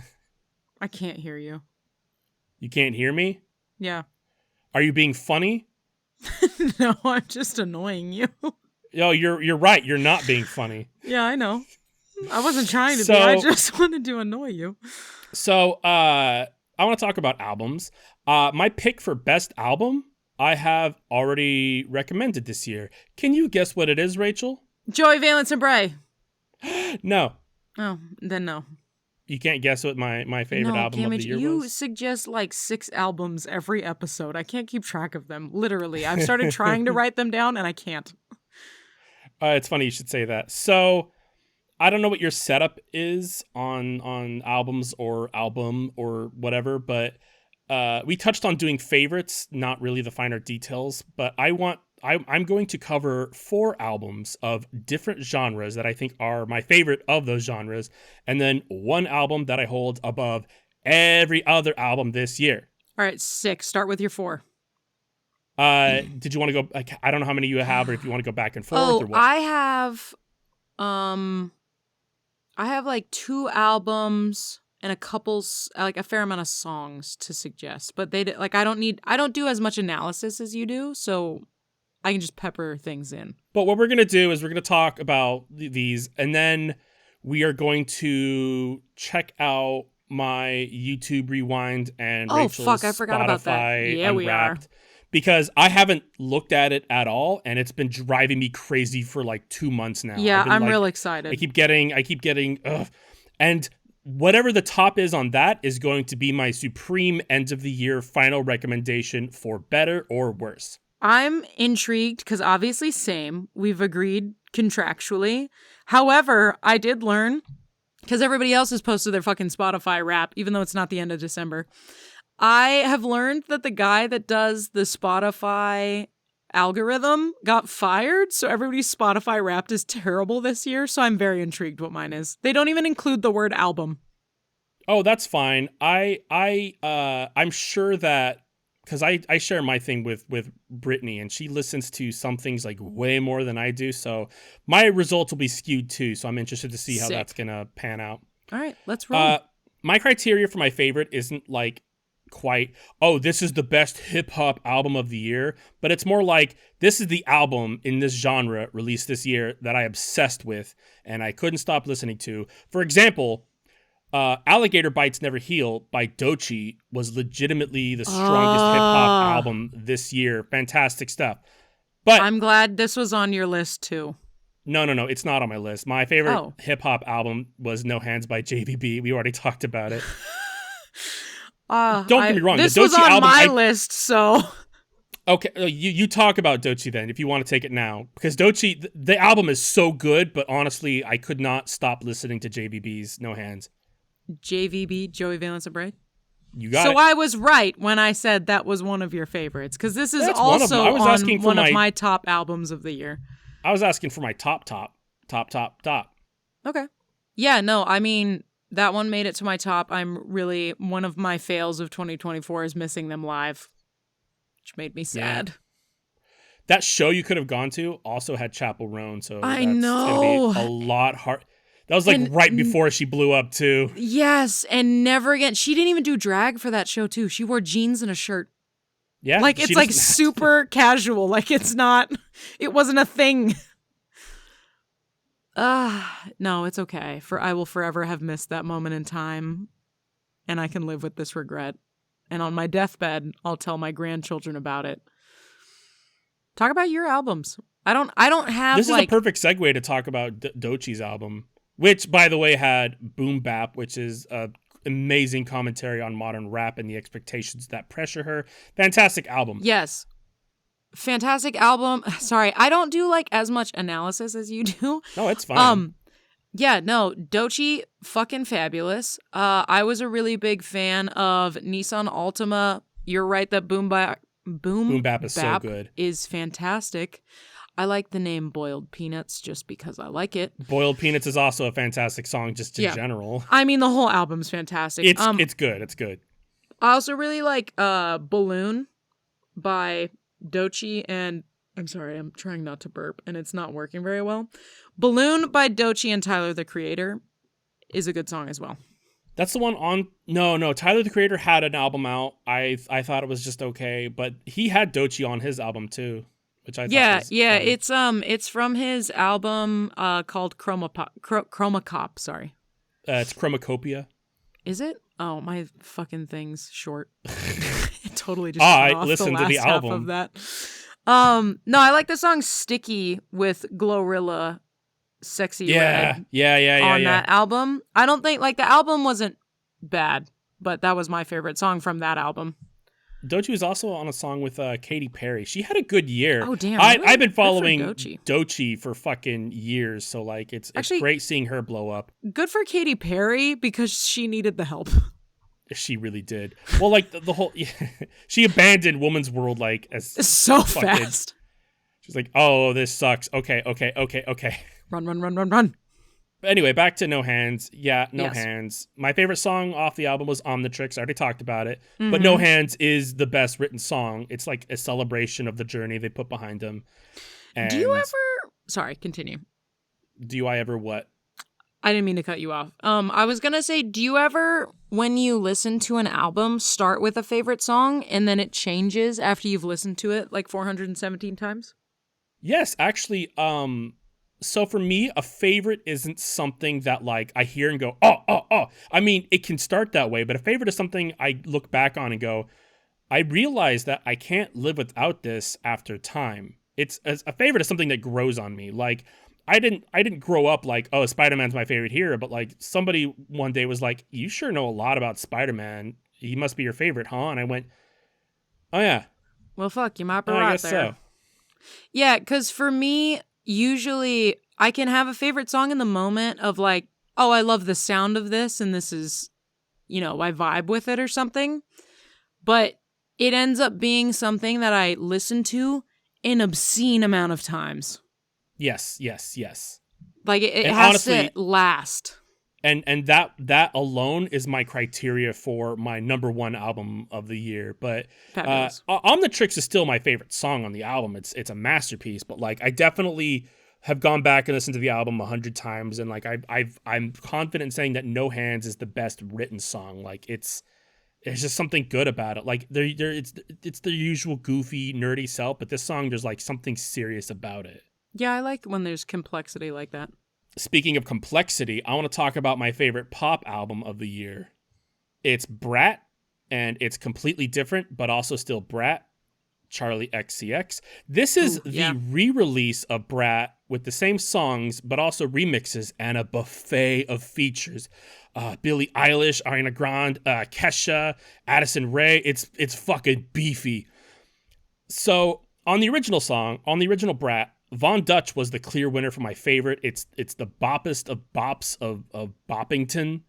Speaker 1: I can't hear you.
Speaker 2: You can't hear me?
Speaker 1: Yeah.
Speaker 2: Are you being funny?
Speaker 1: No, I'm just annoying you.
Speaker 2: No, you're right. You're not being funny.
Speaker 1: Yeah, I know. I wasn't trying to be. I just wanted to annoy you.
Speaker 2: So, I want to talk about albums. My pick for best album, I have already recommended this year. Can you guess what it is, Rachel?
Speaker 1: Joey Valence and Bray.
Speaker 2: No.
Speaker 1: Oh, then no.
Speaker 2: You can't guess what my favorite album of the year
Speaker 1: you
Speaker 2: was?
Speaker 1: suggest like 6 albums every episode. I can't keep track of them. Literally. I've started trying to write them down and I can't.
Speaker 2: It's funny you should say that. So, I don't know what your setup is on albums or album or whatever, but we touched on doing favorites, not really the finer details. But I'm going to cover 4 albums of different genres that I think are my favorite of those genres, and then 1 album that I hold above every other album this year.
Speaker 1: All right, 6. Start with your 4.
Speaker 2: Did you want to go? Like, I don't know how many you have, or if you want to go back and forth, or what?
Speaker 1: I have like 2 albums and a fair amount of songs to suggest, but I don't do as much analysis as you do, so I can just pepper things in.
Speaker 2: But what we're going to do is we're going to talk about these, and then we are going to check out my YouTube Rewind and Rachel's
Speaker 1: I forgot about that.
Speaker 2: Spotify
Speaker 1: Yeah, we are.
Speaker 2: Unwrapped, because I haven't looked at it at all, and it's been driving me crazy for like 2 months now.
Speaker 1: Yeah, I'm real excited.
Speaker 2: I keep getting, and whatever the top is on that is going to be my supreme end of the year final recommendation for better or worse.
Speaker 1: I'm intrigued because obviously same. We've agreed contractually. However, I did learn, because everybody else has posted their fucking Spotify Wrap, even though it's not the end of December. I have learned that the guy that does the Spotify algorithm got fired, so everybody's Spotify Wrapped is terrible this year, so I'm very intrigued what mine is. They don't even include the word album.
Speaker 2: Oh, that's fine. I'm sure that, because I share my thing with Brittany, and she listens to some things like way more than I do, so my results will be skewed too, so I'm interested to see how that's gonna pan out.
Speaker 1: All right, let's roll.
Speaker 2: My criteria for my favorite isn't like quite, this is the best hip-hop album of the year, but it's more like, this is the album in this genre released this year that I obsessed with and I couldn't stop listening to. For example, Alligator Bites Never Heal by Doechii was legitimately the strongest hip-hop album this year. Fantastic stuff. But
Speaker 1: I'm glad this was on your list too.
Speaker 2: No, it's not on my list. My favorite hip-hop album was No Hands by JVB. We already talked about it. Don't get me wrong.
Speaker 1: This
Speaker 2: the Doechii
Speaker 1: was on
Speaker 2: album,
Speaker 1: my list, so...
Speaker 2: Okay, you talk about Doechii then, if you want to take it now. Because Doechii, the album is so good, but honestly, I could not stop listening to JVB's No Hands.
Speaker 1: JVB, Joey Valence and Bray?
Speaker 2: You got it.
Speaker 1: So I was right when I said that was one of your favorites, because this is
Speaker 2: That's
Speaker 1: also one of my top albums of the year.
Speaker 2: I was asking for my top.
Speaker 1: Okay. Yeah, no, I mean... That one made it to my top. One of my fails of 2024 is missing them live, which made me sad. Yeah.
Speaker 2: That show you could have gone to also had Chapel Roan, so
Speaker 1: I know.
Speaker 2: Gonna be a lot hard. That was like right before she blew up too.
Speaker 1: Yes, and never again. She didn't even do drag for that show too. She wore jeans and a shirt.
Speaker 2: Yeah.
Speaker 1: Like it's like super casual. Like it wasn't a thing. No, it's okay. I will forever have missed that moment in time, and I can live with this regret. And on my deathbed, I'll tell my grandchildren about it. Talk about your albums. I don't have.
Speaker 2: This is a perfect segue to talk about Doechii's album, which, by the way, had Boom Bap, which is amazing commentary on modern rap and the expectations that pressure her. Fantastic album.
Speaker 1: Yes. Fantastic album. Sorry, I don't do like as much analysis as you do.
Speaker 2: No, it's fine.
Speaker 1: Yeah, no, Doechii, fucking fabulous. I was a really big fan of Nissan Altima. You're right that Boom Bap
Speaker 2: is so good.
Speaker 1: Is fantastic. I like the name Boiled Peanuts just because I like it.
Speaker 2: Boiled Peanuts is also a fantastic song just in general.
Speaker 1: I mean, the whole album's fantastic.
Speaker 2: It's good. It's good.
Speaker 1: I also really like Balloon by Doechii, and I'm sorry, I'm trying not to burp and it's not working very well. Balloon by Doechii and Tyler the Creator is a good song as well.
Speaker 2: That's the one on no Tyler the Creator had an album out. I thought it was just okay, but he had Doechii on his album too, which I thought was fun.
Speaker 1: It's from his album called Chromacop, sorry.
Speaker 2: It's Chromacopia.
Speaker 1: Is it? Oh, my fucking thing's short. It totally just cut off
Speaker 2: listened
Speaker 1: the last
Speaker 2: to the
Speaker 1: half
Speaker 2: album
Speaker 1: of that. No, I like the song Sticky with Glorilla Sexy Red.
Speaker 2: Yeah.
Speaker 1: That album. I don't think the album wasn't bad, but that was my favorite song from that album.
Speaker 2: Doechii was also on a song with Katy Perry. She had a good year.
Speaker 1: Oh damn!
Speaker 2: I've
Speaker 1: Really?
Speaker 2: been
Speaker 1: Good for
Speaker 2: following
Speaker 1: Doechii.
Speaker 2: Doechii for fucking years, so like it's
Speaker 1: Actually,
Speaker 2: great seeing her blow up.
Speaker 1: good for Katy Perry because she needed the help.
Speaker 2: She really did. Well, like the whole she abandoned Woman's World like as
Speaker 1: So
Speaker 2: fucking,
Speaker 1: fast.
Speaker 2: She's like, oh, this sucks. Okay.
Speaker 1: Run.
Speaker 2: But anyway, back to No Hands. Yeah, No
Speaker 1: Yes.
Speaker 2: Hands. My favorite song off the album was Omnitrix. I already talked about it. But No Hands is the best written song. It's like a celebration of the journey they put behind them. And
Speaker 1: Do you ever? Sorry, continue.
Speaker 2: do I ever what?
Speaker 1: I didn't mean to cut you off. I was gonna say, do you ever, when you listen to an album, start with a favorite song and then it changes after you've listened to it like 417 times?
Speaker 2: Yes, actually, so for me, a favorite isn't something that like I hear and go, oh. I mean, it can start that way, but a favorite is something I look back on and go, I realize that I can't live without this after time. It's a favorite is something that grows on me. Like I didn't grow up like, oh, Spider-Man's my favorite hero, but like somebody one day was like, you sure know a lot about Spider-Man. He must be your favorite, huh? And I went, oh yeah.
Speaker 1: Well, fuck, you might be
Speaker 2: Oh, I
Speaker 1: right
Speaker 2: guess
Speaker 1: there.
Speaker 2: so.
Speaker 1: Yeah, because for me, usually I can have a favorite song in the moment of like, oh, I love the sound of this and this is, I vibe with it or something. But it ends up being something that I listen to an obscene amount of times.
Speaker 2: Yes.
Speaker 1: Like it
Speaker 2: And
Speaker 1: has
Speaker 2: honestly,
Speaker 1: to last.
Speaker 2: And that alone is my criteria for my number one album of the year. But
Speaker 1: Fabulous.
Speaker 2: Omnitrix is still my favorite song on the album. It's a masterpiece. But like I definitely have gone back and listened to the album 100 times, and like I'm confident in saying that No Hands is the best written song. Like there's just something good about it. Like it's the usual goofy nerdy self, but this song there's like something serious about it.
Speaker 1: Yeah, I like when there's complexity like that.
Speaker 2: Speaking of complexity, I want to talk about my favorite pop album of the year. It's Brat, and it's completely different, but also still Brat, Charlie XCX. This is
Speaker 1: yeah.
Speaker 2: the re-release of Brat with the same songs, but also remixes and a buffet of features. Billie Eilish, Ariana Grande, Kesha, Addison Rae. It's fucking beefy. So on the original Brat, Von Dutch was the clear winner for my favorite. It's the boppest of bops of Boppington.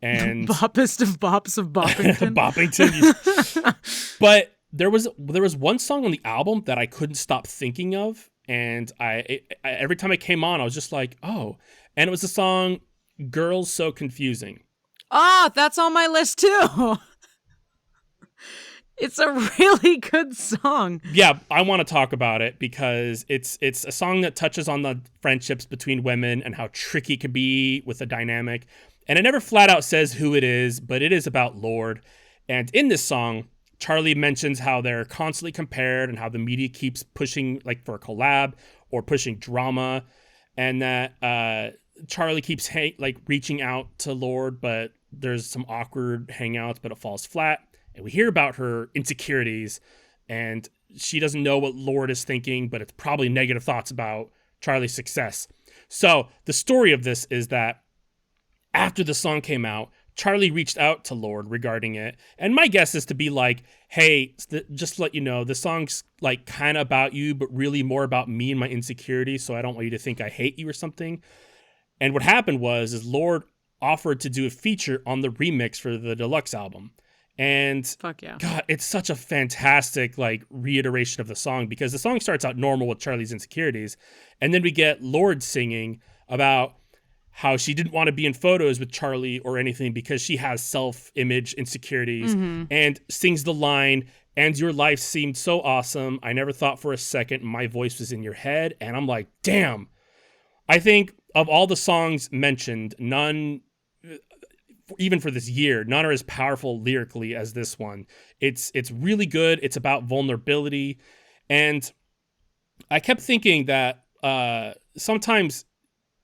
Speaker 2: And
Speaker 1: Boppest of bops of Boppington.
Speaker 2: Boppington. But there was one song on the album that I couldn't stop thinking of, and I every time it came on, I was just like, oh. And it was the song "Girls So Confusing."
Speaker 1: Ah, that's on my list too. It's a really good song.
Speaker 2: Yeah, I want to talk about it because it's a song that touches on the friendships between women and how tricky it can be with the dynamic. And it never flat out says who it is, but it is about Lorde. And in this song, Charlie mentions how they're constantly compared and how the media keeps pushing like for a collab or pushing drama, and that Charlie keeps reaching out to Lorde, but there's some awkward hangouts, but it falls flat. And we hear about her insecurities, and she doesn't know what Lorde is thinking, but it's probably negative thoughts about Charlie's success. So the story of this is that after the song came out, Charlie reached out to Lorde regarding it. And my guess is to be like, hey, just to let you know, the song's like kind of about you, but really more about me and my insecurities. So I don't want you to think I hate you or something. And what happened is Lorde offered to do a feature on the remix for the deluxe album. And
Speaker 1: fuck yeah.
Speaker 2: God, it's such a fantastic like reiteration of the song, because the song starts out normal with Charlie's insecurities, and then we get Lorde singing about how she didn't want to be in photos with Charlie or anything because she has self-image insecurities, and sings the line, "And your life seemed so awesome. I never thought for a second my voice was in your head." And I'm like, damn. I think of all the songs mentioned, none, even for this year, none are as powerful lyrically as this one. It's really good. It's about vulnerability. And I kept thinking that sometimes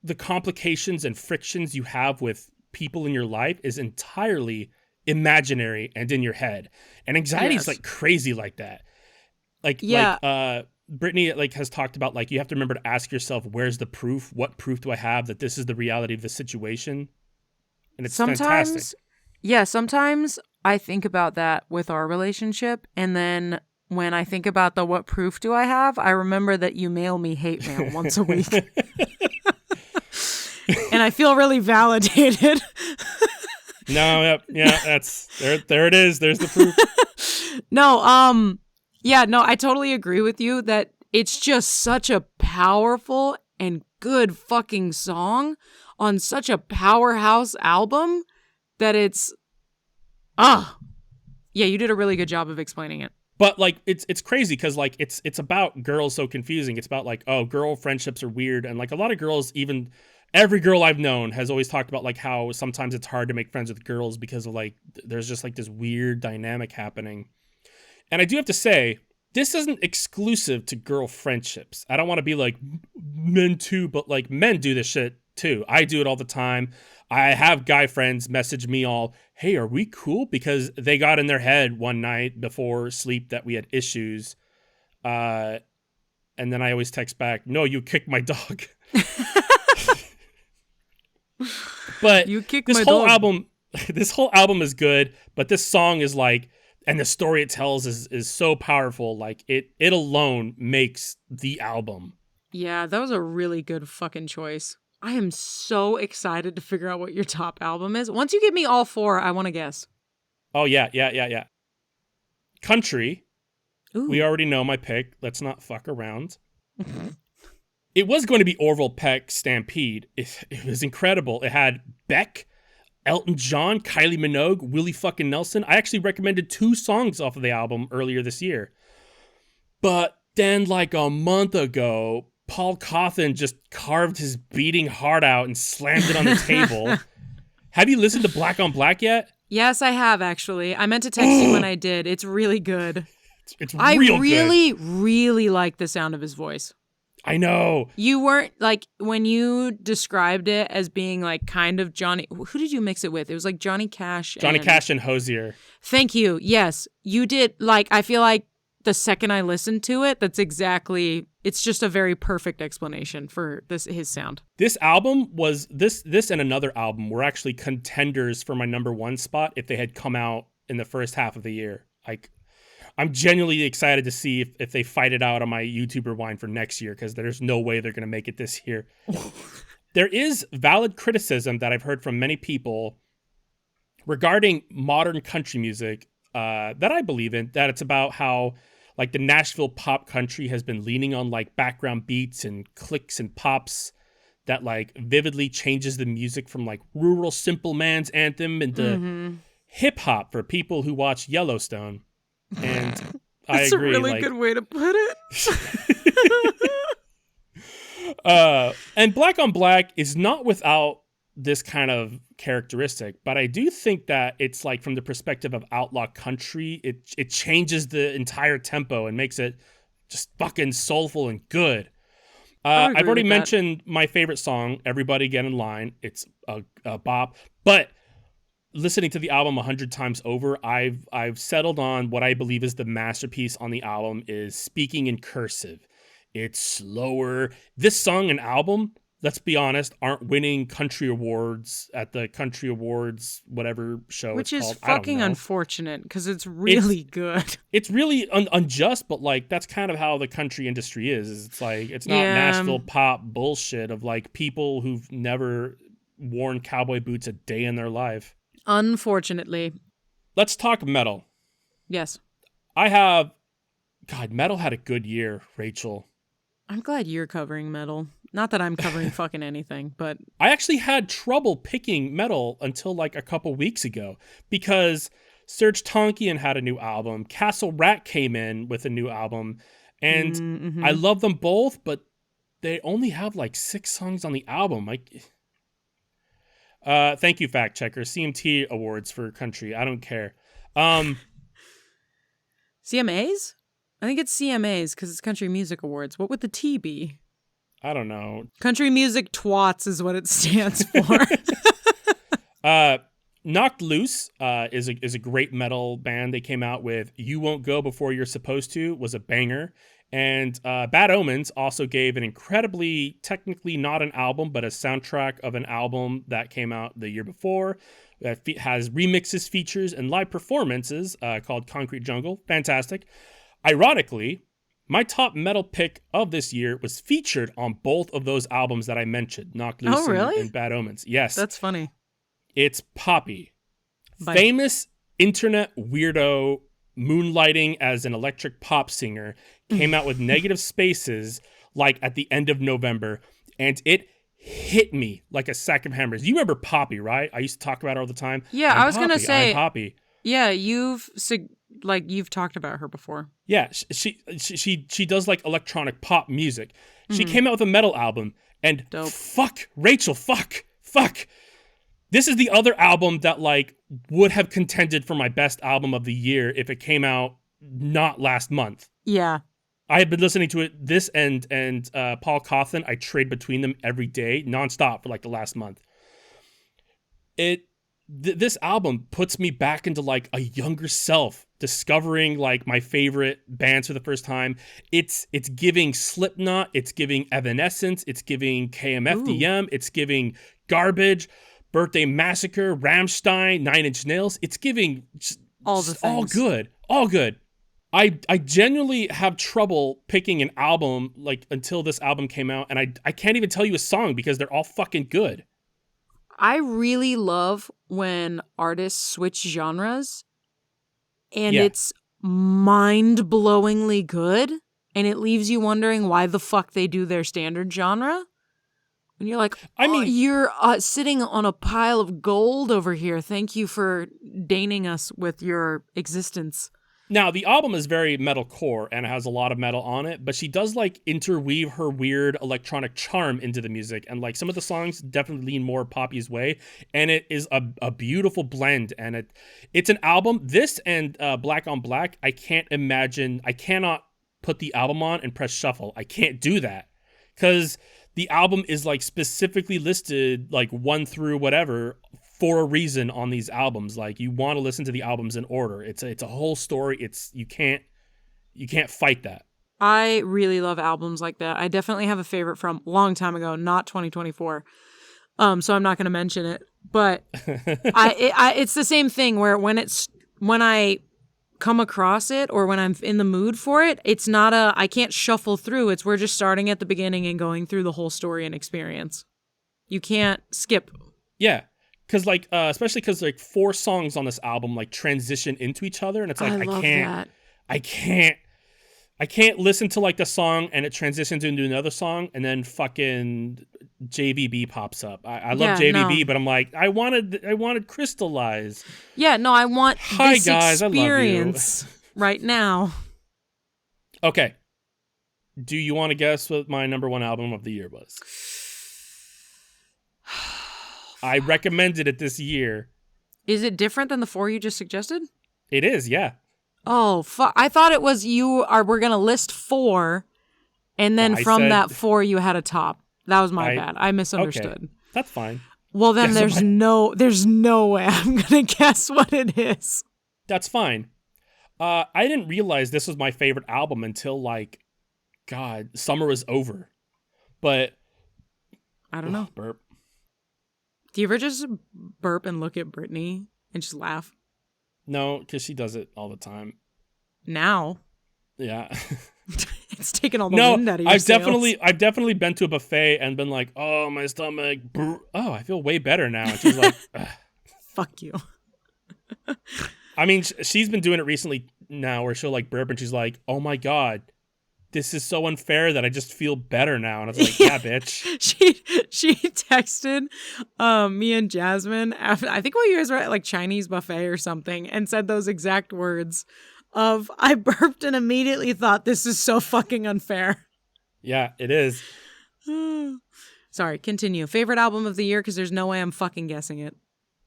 Speaker 2: the complications and frictions you have with people in your life is entirely imaginary and in your head. And anxiety is like crazy like that. Like Brittany has talked about, like, you have to remember to ask yourself, where's the proof? What proof do I have that this is the reality of the situation? And it's fantastic.
Speaker 1: Yeah, sometimes I think about that with our relationship, and then when I think about the what proof do I have, I remember that you mail me hate mail once a week. And I feel really validated.
Speaker 2: No, yep, yeah, that's there it is. There's the proof.
Speaker 1: No, yeah, no, I totally agree with you that it's just such a powerful and good fucking song on such a powerhouse album that it's yeah, you did a really good job of explaining it.
Speaker 2: But like it's crazy because like it's about girls so confusing. It's about like, oh, girl friendships are weird, and like a lot of girls, even every girl I've known has always talked about like how sometimes it's hard to make friends with girls because of like there's just like this weird dynamic happening. And I do have to say, this isn't exclusive to girl friendships. I don't want to be like men too, but like men do this shit too. I do it all the time. I have guy friends message me all, hey, are we cool? Because they got in their head one night before sleep that we had issues. And then I always text back, no, you kicked my dog. But
Speaker 1: You kicked
Speaker 2: this
Speaker 1: my
Speaker 2: whole
Speaker 1: dog.
Speaker 2: album is good, but this song is like, and the story it tells is so powerful. Like it alone makes the album.
Speaker 1: Yeah, that was a really good fucking choice. I am so excited to figure out what your top album is. Once you give me all four, I want to guess.
Speaker 2: Oh, yeah. Country.
Speaker 1: Ooh.
Speaker 2: We already know my pick. Let's not fuck around. It was going to be Orville Peck Stampede. It was incredible. It had Beck, Elton John, Kylie Minogue, Willie fucking Nelson. I actually recommended 2 songs off of the album earlier this year. But then like a month ago, Paul Cawthon just carved his beating heart out and slammed it on the table. Have you listened to Black on Black yet?
Speaker 1: Yes, I have actually. I meant to text you when I did. It's really good.
Speaker 2: It's
Speaker 1: I
Speaker 2: real
Speaker 1: really,
Speaker 2: good.
Speaker 1: really like the sound of his voice.
Speaker 2: I know.
Speaker 1: You weren't like when you described it as being like kind of Johnny. Who did you mix it with? It was like Johnny Cash.
Speaker 2: Cash and Hosier.
Speaker 1: Thank you. Yes, you did. Like I feel like the second I listened to it, that's exactly. It's just a very perfect explanation for his sound.
Speaker 2: This album was this and another album were actually contenders for my number 1 spot if they had come out in the first half of the year. Like, I'm genuinely excited to see if they fight it out on my YouTube Rewind for next year, because there's no way they're going to make it this year. There is valid criticism that I've heard from many people regarding modern country music that I believe in, that it's about how like the Nashville pop country has been leaning on like background beats and clicks and pops that like vividly changes the music from like rural simple man's anthem into hip hop for people who watch Yellowstone. And I
Speaker 1: That's
Speaker 2: agree.
Speaker 1: a really
Speaker 2: like,
Speaker 1: good way to put it.
Speaker 2: And Black on Black is not without this kind of characteristic, but I do think that it's like from the perspective of outlaw country, it changes the entire tempo and makes it just fucking soulful and good. I've already mentioned my favorite song, Everybody Get in Line. It's a bop, but listening to the album 100 times over, I've settled on what I believe is the masterpiece on the album is Speaking in Cursive. It's slower. This song and album, let's be honest, aren't winning country awards at the country awards, whatever show
Speaker 1: Which
Speaker 2: it's
Speaker 1: is
Speaker 2: called.
Speaker 1: fucking unfortunate because it's really good.
Speaker 2: It's really unjust, but like that's kind of how the country industry is. It's like it's not Nashville pop bullshit of like people who've never worn cowboy boots a day in their life.
Speaker 1: Unfortunately.
Speaker 2: Let's talk metal.
Speaker 1: Yes.
Speaker 2: Metal had a good year, Rachel.
Speaker 1: I'm glad you're covering metal. Not that I'm covering fucking anything, but
Speaker 2: I actually had trouble picking metal until like a couple weeks ago because Serge Tankian had a new album. Castle Rat came in with a new album, and I love them both, but they only have like 6 songs on the album. Thank you, fact checker. CMT awards for country. I don't care.
Speaker 1: CMAs? I think it's CMAs because it's Country Music Awards. What would the T be?
Speaker 2: I don't know.
Speaker 1: Country Music Twats is what it stands for.
Speaker 2: Knocked Loose is a great metal band. They came out with You Won't Go Before You're Supposed To was a banger. And Bad Omens also gave an incredibly, technically not an album, but a soundtrack of an album that came out the year before. that has remixes, features, and live performances called Concrete Jungle. Fantastic. Ironically, my top metal pick of this year was featured on both of those albums that I mentioned, Knocked Loose
Speaker 1: Oh, really?
Speaker 2: and Bad Omens. Yes.
Speaker 1: That's funny.
Speaker 2: It's Poppy.
Speaker 1: By-
Speaker 2: Famous internet weirdo moonlighting as an electric pop singer came out with Negative Spaces like at the end of November, and it hit me like a sack of hammers. You remember Poppy, right? I used to talk about her all the time.
Speaker 1: Yeah, I was gonna say,
Speaker 2: I'm Poppy.
Speaker 1: Yeah, you've talked about her before.
Speaker 2: Yeah, she does like electronic pop music. She came out with a metal album, and
Speaker 1: Dope.
Speaker 2: fuck Rachel, fuck. This is the other album that like would have contended for my best album of the year if it came out not last month.
Speaker 1: Yeah.
Speaker 2: I have been listening to it, this and Paul Cawthon. I trade between them every day, nonstop for like the last month. This album puts me back into like a younger self, discovering like my favorite bands for the first time. It's giving Slipknot, it's giving Evanescence, it's giving KMFDM, it's giving Garbage, Birthday Massacre, Rammstein, Nine Inch Nails. It's giving
Speaker 1: all the things.
Speaker 2: All good. I genuinely have trouble picking an album like until this album came out, and I can't even tell you a song because they're all fucking good.
Speaker 1: I really love when artists switch genres, and it's mind-blowingly good, and it leaves you wondering why the fuck they do their standard genre. And you're like, you're sitting on a pile of gold over here. Thank you for deigning us with your existence.
Speaker 2: Now, the album is very metalcore and it has a lot of metal on it, but she does like interweave her weird electronic charm into the music. And like some of the songs definitely lean more Poppy's way. And it is a beautiful blend. And it's an album. This and Black on Black, I cannot put the album on and press shuffle. I can't do that. Because the album is like specifically listed like 1 through whatever for a reason on these albums. Like you want to listen to the albums in order. It's a whole story. You can't fight that.
Speaker 1: I really love albums like that. I definitely have a favorite from a long time ago, not 2024. So I'm not going to mention it, but it's the same thing where when I come across it or when I'm in the mood for it, it's not I can't shuffle through. We're just starting at the beginning and going through the whole story and experience. You can't skip.
Speaker 2: Yeah. Cause like, especially cause like 4 songs on this album like transition into each other. And it's like, I can't listen to like the song and it transitions into another song and then fucking JVB pops up. I love JVB, but I'm like, I wanted Crystallize.
Speaker 1: Yeah, no, I want
Speaker 2: this guys,
Speaker 1: experience
Speaker 2: I love you.
Speaker 1: Right now.
Speaker 2: Okay. Do you want to guess what my number 1 album of the year was? I recommended it this year.
Speaker 1: Is it different than the 4 you just suggested?
Speaker 2: It is, yeah.
Speaker 1: Oh, fuck. I thought it was we're going to list 4, and then from that 4 you had a top. That was my bad. I misunderstood.
Speaker 2: Okay. That's fine.
Speaker 1: Well, then there's no way I'm going to guess what it is.
Speaker 2: That's fine. I didn't realize this was my favorite album until like, God, summer was over. But
Speaker 1: I don't know.
Speaker 2: Burp.
Speaker 1: Do you ever just burp and look at Brittany and just laugh?
Speaker 2: No, because she does it all the time.
Speaker 1: Now?
Speaker 2: Yeah.
Speaker 1: It's taking all the wind out of your sails.
Speaker 2: I've definitely been to a buffet and been like, oh, my stomach. Oh, I feel way better now. And she's like, ugh.
Speaker 1: Fuck you.
Speaker 2: I mean, she's been doing it recently now where she'll like burp and she's like, oh my God, this is so unfair that I just feel better now. And I was like, yeah, bitch.
Speaker 1: She texted me and Jasmine after, I think while you guys were at like Chinese buffet or something, and said those exact words of, I burped and immediately thought this is so fucking unfair.
Speaker 2: Yeah, it is.
Speaker 1: Sorry, continue. Favorite album of the year, because there's no way I'm fucking guessing it.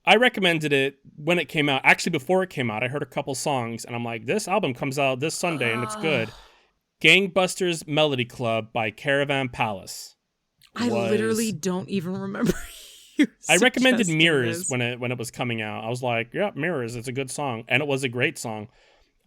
Speaker 2: I recommended it when it came out. Actually, before it came out, I heard a couple songs and I'm like, this album comes out this Sunday and it's good. Gangbusters Melody Club by Caravan Palace.
Speaker 1: I literally don't even remember.
Speaker 2: I recommended Mirrors when it was coming out. I was like, yeah, Mirrors, it's a good song. And it was a great song.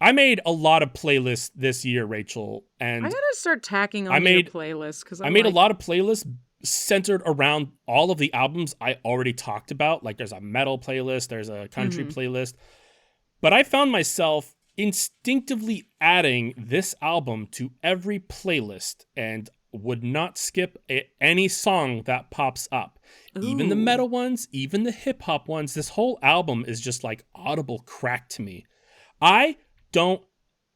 Speaker 2: I made a lot of playlists this year, Rachel. And
Speaker 1: I gotta start tacking on your playlist.
Speaker 2: I made a lot of playlists centered around all of the albums I already talked about. Like there's a metal playlist, there's a country playlist. But I found myself instinctively adding this album to every playlist and would not skip any song that pops up. Ooh. Even the metal ones, even the hip hop ones. This whole album is just like audible crack to me. I don't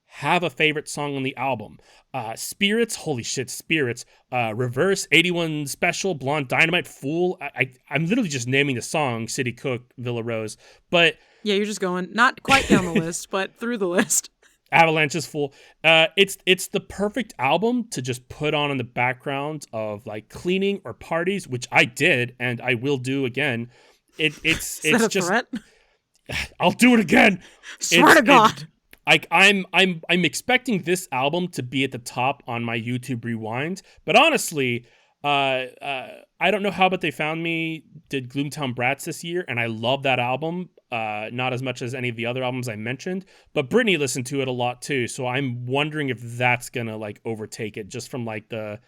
Speaker 2: have a favorite song on the album. Spirits, holy shit, Spirits, Reverse, 81 Special, Blonde Dynamite, Fool. I'm literally just naming the song, City Cook, Villa Rose. But
Speaker 1: yeah, you're just going not quite down the list, but through the list.
Speaker 2: Avalanche's Fool. It's the perfect album to just put on in the background of like cleaning or parties, which I did and I will do again. It's
Speaker 1: that
Speaker 2: just
Speaker 1: threat?
Speaker 2: I'll do it again.
Speaker 1: Swear to God.
Speaker 2: I'm expecting this album to be at the top on my YouTube rewind, but honestly, I don't know how, but They Found Me did Gloomtown Brats this year, and I love that album. Not as much as any of the other albums I mentioned, but Brittany listened to it a lot too. So I'm wondering if that's gonna like overtake it, just from like the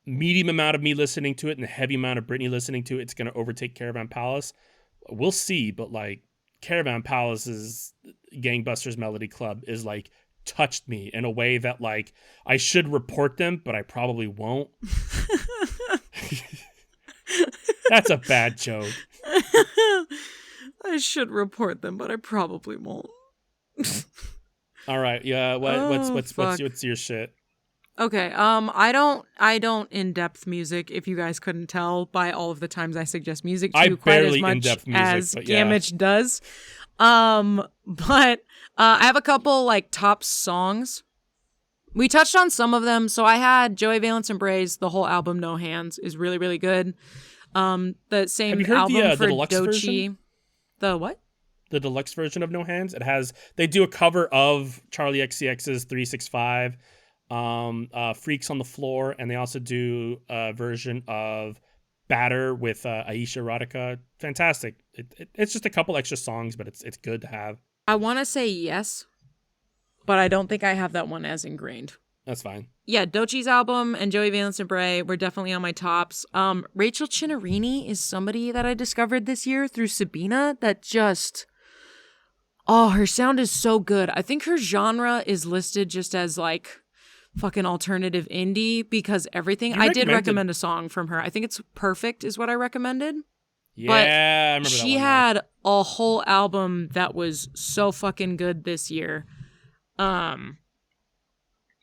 Speaker 2: medium amount of me listening to it and the heavy amount of Brittany listening to it. It's gonna overtake Caravan Palace. We'll see, but like Caravan Palace's Gangbusters Melody Club is like touched me in a way that like I should report them, but I probably won't. That's a bad joke.
Speaker 1: I should report them, but I probably won't.
Speaker 2: All right, yeah. What's your shit?
Speaker 1: Okay. I don't in-depth music. If you guys couldn't tell by all of the times I suggest music to quite as much as Gamage does. But I have a couple like top songs. We touched on some of them. So I had Joey Valence and Bray's The Whole Album No Hands is really, really good. The same
Speaker 2: have you heard
Speaker 1: album for
Speaker 2: the deluxe
Speaker 1: Doechii.
Speaker 2: Version?
Speaker 1: The what?
Speaker 2: The deluxe version of No Hands. They do a cover of Charlie XCX's 365, Freaks on the Floor, and they also do a version of Batter with Aisha Radhika. Fantastic. It's just a couple extra songs, but it's good to have.
Speaker 1: I want to say yes, but I don't think I have that one as ingrained.
Speaker 2: That's fine.
Speaker 1: Yeah, Doechii's album and Joey Valence and Bray were definitely on my tops. Rachel Chinarini is somebody that I discovered this year through Sabina that just... Oh, her sound is so good. I think her genre is listed just as like fucking alternative indie because everything... I did recommend a song from her. I think it's Perfect is what I recommended.
Speaker 2: Yeah,
Speaker 1: but
Speaker 2: I remember that
Speaker 1: she
Speaker 2: one.
Speaker 1: had a whole album that was so fucking good this year.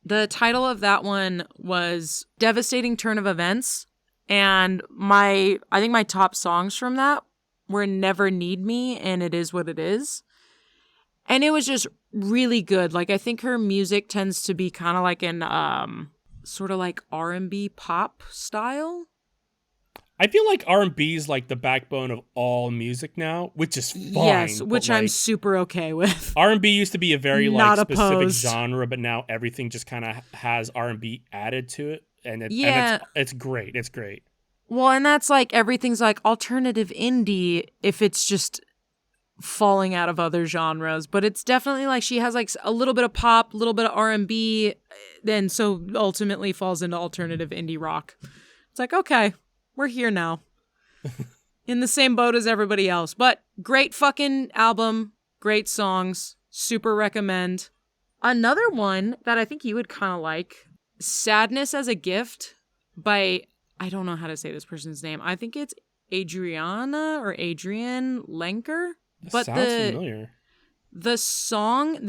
Speaker 1: The title of that one was Devastating Turn of Events. And I think my top songs from that were Never Need Me and It Is What It Is. And it was just really good. Like, I think her music tends to be kind of like an sort of like R&B pop style.
Speaker 2: I feel like R&B is like the backbone of all music now, which is fine.
Speaker 1: Yes, which I'm super okay with.
Speaker 2: R&B used to be a very like specific
Speaker 1: opposed.
Speaker 2: genre, but now everything just kind of has R&B added to it, and it's great. It's great.
Speaker 1: Well, and that's like everything's like alternative indie if it's just falling out of other genres, but it's definitely like she has like a little bit of pop, a little bit of R&B, then so ultimately falls into alternative indie rock. It's like, okay, we're here now. In the same boat as everybody else. But great fucking album, great songs, super recommend. Another one that I think you would kind of like, Sadness as a Gift by, I don't know how to say this person's name. I think it's Adriana or Adrienne Lenker.
Speaker 2: That sounds familiar.
Speaker 1: The song,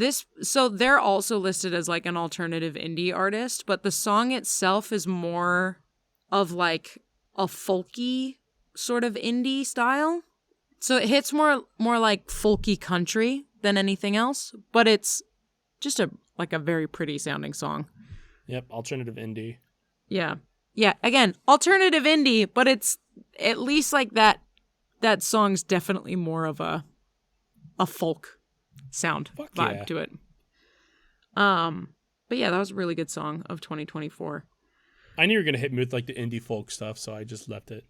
Speaker 1: so they're also listed as like an alternative indie artist, but the song itself is more of like a folky sort of indie style. So it hits more like folky country than anything else, but it's just a very pretty sounding song.
Speaker 2: Yep, alternative indie.
Speaker 1: Yeah. Yeah, again, alternative indie, but it's at least like that song's definitely more of a folk sound vibe to it. But yeah, that was a really good song of 2024.
Speaker 2: I knew you were going to hit me with like the indie folk stuff, so I just left it.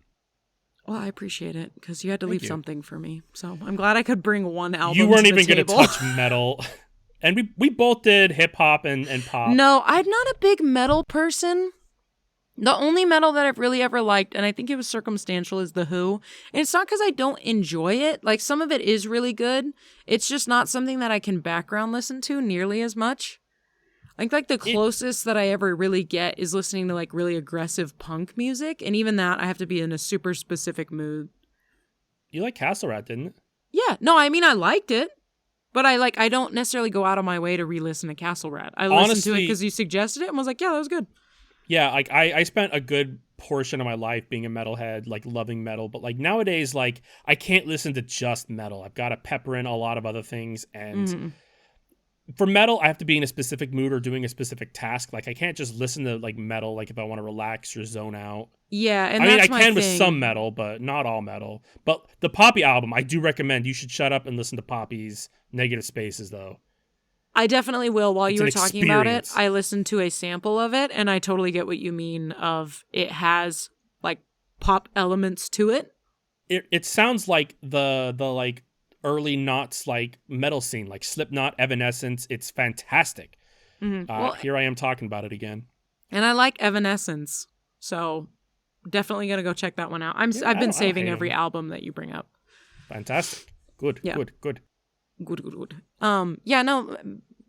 Speaker 1: Well, I appreciate it because you had to leave something for me. So I'm glad I could bring one album.
Speaker 2: You weren't even
Speaker 1: going to
Speaker 2: touch metal. And we both did hip hop and pop.
Speaker 1: No, I'm not a big metal person. The only metal that I've really ever liked, and I think it was circumstantial, is The Who. And it's not because I don't enjoy it. Like, some of it is really good. It's just not something that I can background listen to nearly as much. Like the closest that I ever really get is listening to, like, really aggressive punk music. And even that, I have to be in a super specific mood.
Speaker 2: You like Castle Rat, didn't it?
Speaker 1: Yeah. No, I mean, I liked it. But I don't necessarily go out of my way to re-listen to Castle Rat. I listened to it because you suggested it and was like, yeah, that was good.
Speaker 2: Yeah, like I spent a good portion of my life being a metalhead, like loving metal, but like nowadays, like I can't listen to just metal. I've got to pepper in a lot of other things, and for metal, I have to be in a specific mood or doing a specific task. Like I can't just listen to like metal, like if I want to relax or zone out.
Speaker 1: Yeah, and
Speaker 2: I mean,
Speaker 1: that's
Speaker 2: I can
Speaker 1: my
Speaker 2: with
Speaker 1: thing.
Speaker 2: some metal, but not all metal. But the Poppy album, I do recommend. You should shut up and listen to Poppy's Negative Spaces, though.
Speaker 1: I definitely will. While you were
Speaker 2: an
Speaker 1: talking about it,
Speaker 2: experience.
Speaker 1: I listened to a sample of it, and I totally get what you mean of it has, like, pop elements to it.
Speaker 2: It sounds like the like early knots like metal scene, like Slipknot, Evanescence. It's fantastic.
Speaker 1: Well,
Speaker 2: Here I am talking about it again.
Speaker 1: and I like Evanescence, so definitely gonna go check that one out. I've been saving every album that you bring up.
Speaker 2: Fantastic. Good.
Speaker 1: Yeah.
Speaker 2: Good.
Speaker 1: Good. Yeah, no,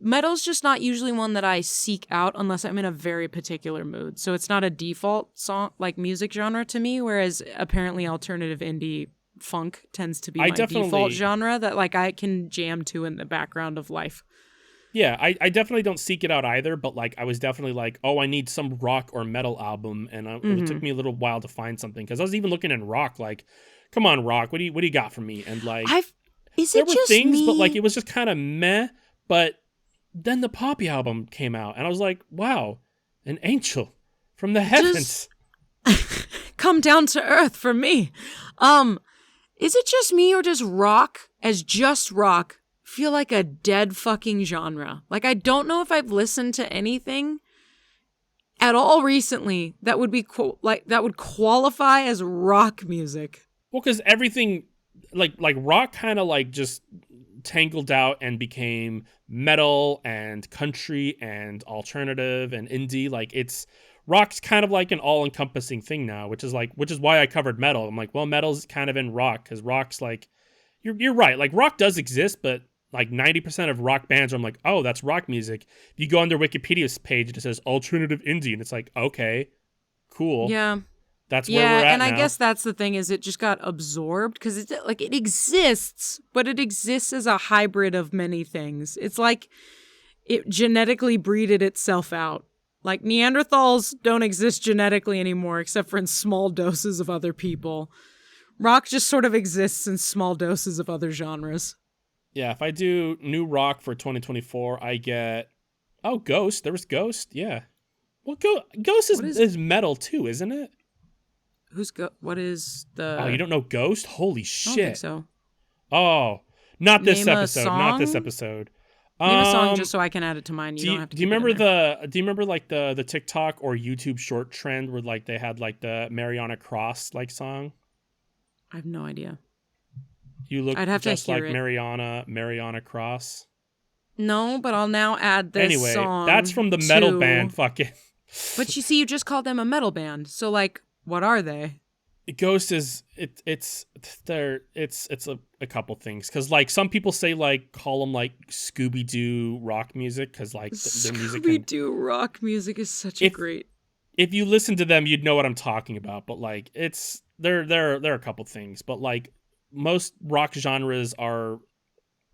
Speaker 1: metal's just not usually one that I seek out unless I'm in a very particular mood. So it's not a default song, like music genre to me, whereas apparently alternative indie funk tends to be my default genre that like I can jam to in the background of life.
Speaker 2: Yeah, I definitely don't seek it out either, but like I was definitely like, oh, I need some rock or metal album, and it took me a little while to find something because I was even looking in rock, like, come on, rock, what do you got for me? And like, there were things, but like it was just kind of meh. But then the Poppy album came out, and I was like, wow, an angel from the heavens.
Speaker 1: Come down to earth for me. Is it just me or does rock, as just rock, feel like a dead fucking genre? Like, I don't know if I've listened to anything at all recently that would be that would qualify as rock music.
Speaker 2: Well, because everything, like rock kind of like just tangled out and became metal and country and alternative and indie. Like rock's kind of like an all-encompassing thing now, which is why I covered metal. I'm like, well, metal's kind of in rock because rock's like, you're right. Like rock does exist, but like 90% of rock bands are, I'm like, oh, that's rock music. If you go on their Wikipedia's page and it says alternative indie, and it's like, okay, cool.
Speaker 1: Yeah.
Speaker 2: That's where we're at
Speaker 1: and
Speaker 2: now.
Speaker 1: I guess that's the thing is it just got absorbed because it exists, but it exists as a hybrid of many things. It's like it genetically breeded itself out. Like Neanderthals don't exist genetically anymore except for in small doses of other people. Rock just sort of exists in small doses of other genres.
Speaker 2: Yeah, if I do new rock for 2024, I get Ghost. There was Ghost, yeah. Well, Ghost is metal too, isn't it?
Speaker 1: What is the...
Speaker 2: Oh, you don't know Ghost? Holy shit.
Speaker 1: I don't think so.
Speaker 2: Oh, not this
Speaker 1: Name
Speaker 2: episode. Not this episode.
Speaker 1: Name a song just so I can add it to mine. You don't have to. Do you
Speaker 2: remember like the TikTok or YouTube short trend where like they had like the Mariana Cross like song?
Speaker 1: I have no idea.
Speaker 2: You look
Speaker 1: I'd have
Speaker 2: just
Speaker 1: to hear
Speaker 2: like
Speaker 1: it.
Speaker 2: Mariana Cross.
Speaker 1: No, but I'll now add this song.
Speaker 2: That's from the metal band fucking.
Speaker 1: But you see, you just called them a metal band. So like, what are they?
Speaker 2: Ghost is it's a couple things because like some people say like call them like Scooby-Doo rock music because like their music.
Speaker 1: Scooby-Doo rock music is such a great.
Speaker 2: If you listen to them, you'd know what I'm talking about. But like there are a couple things, but like most rock genres are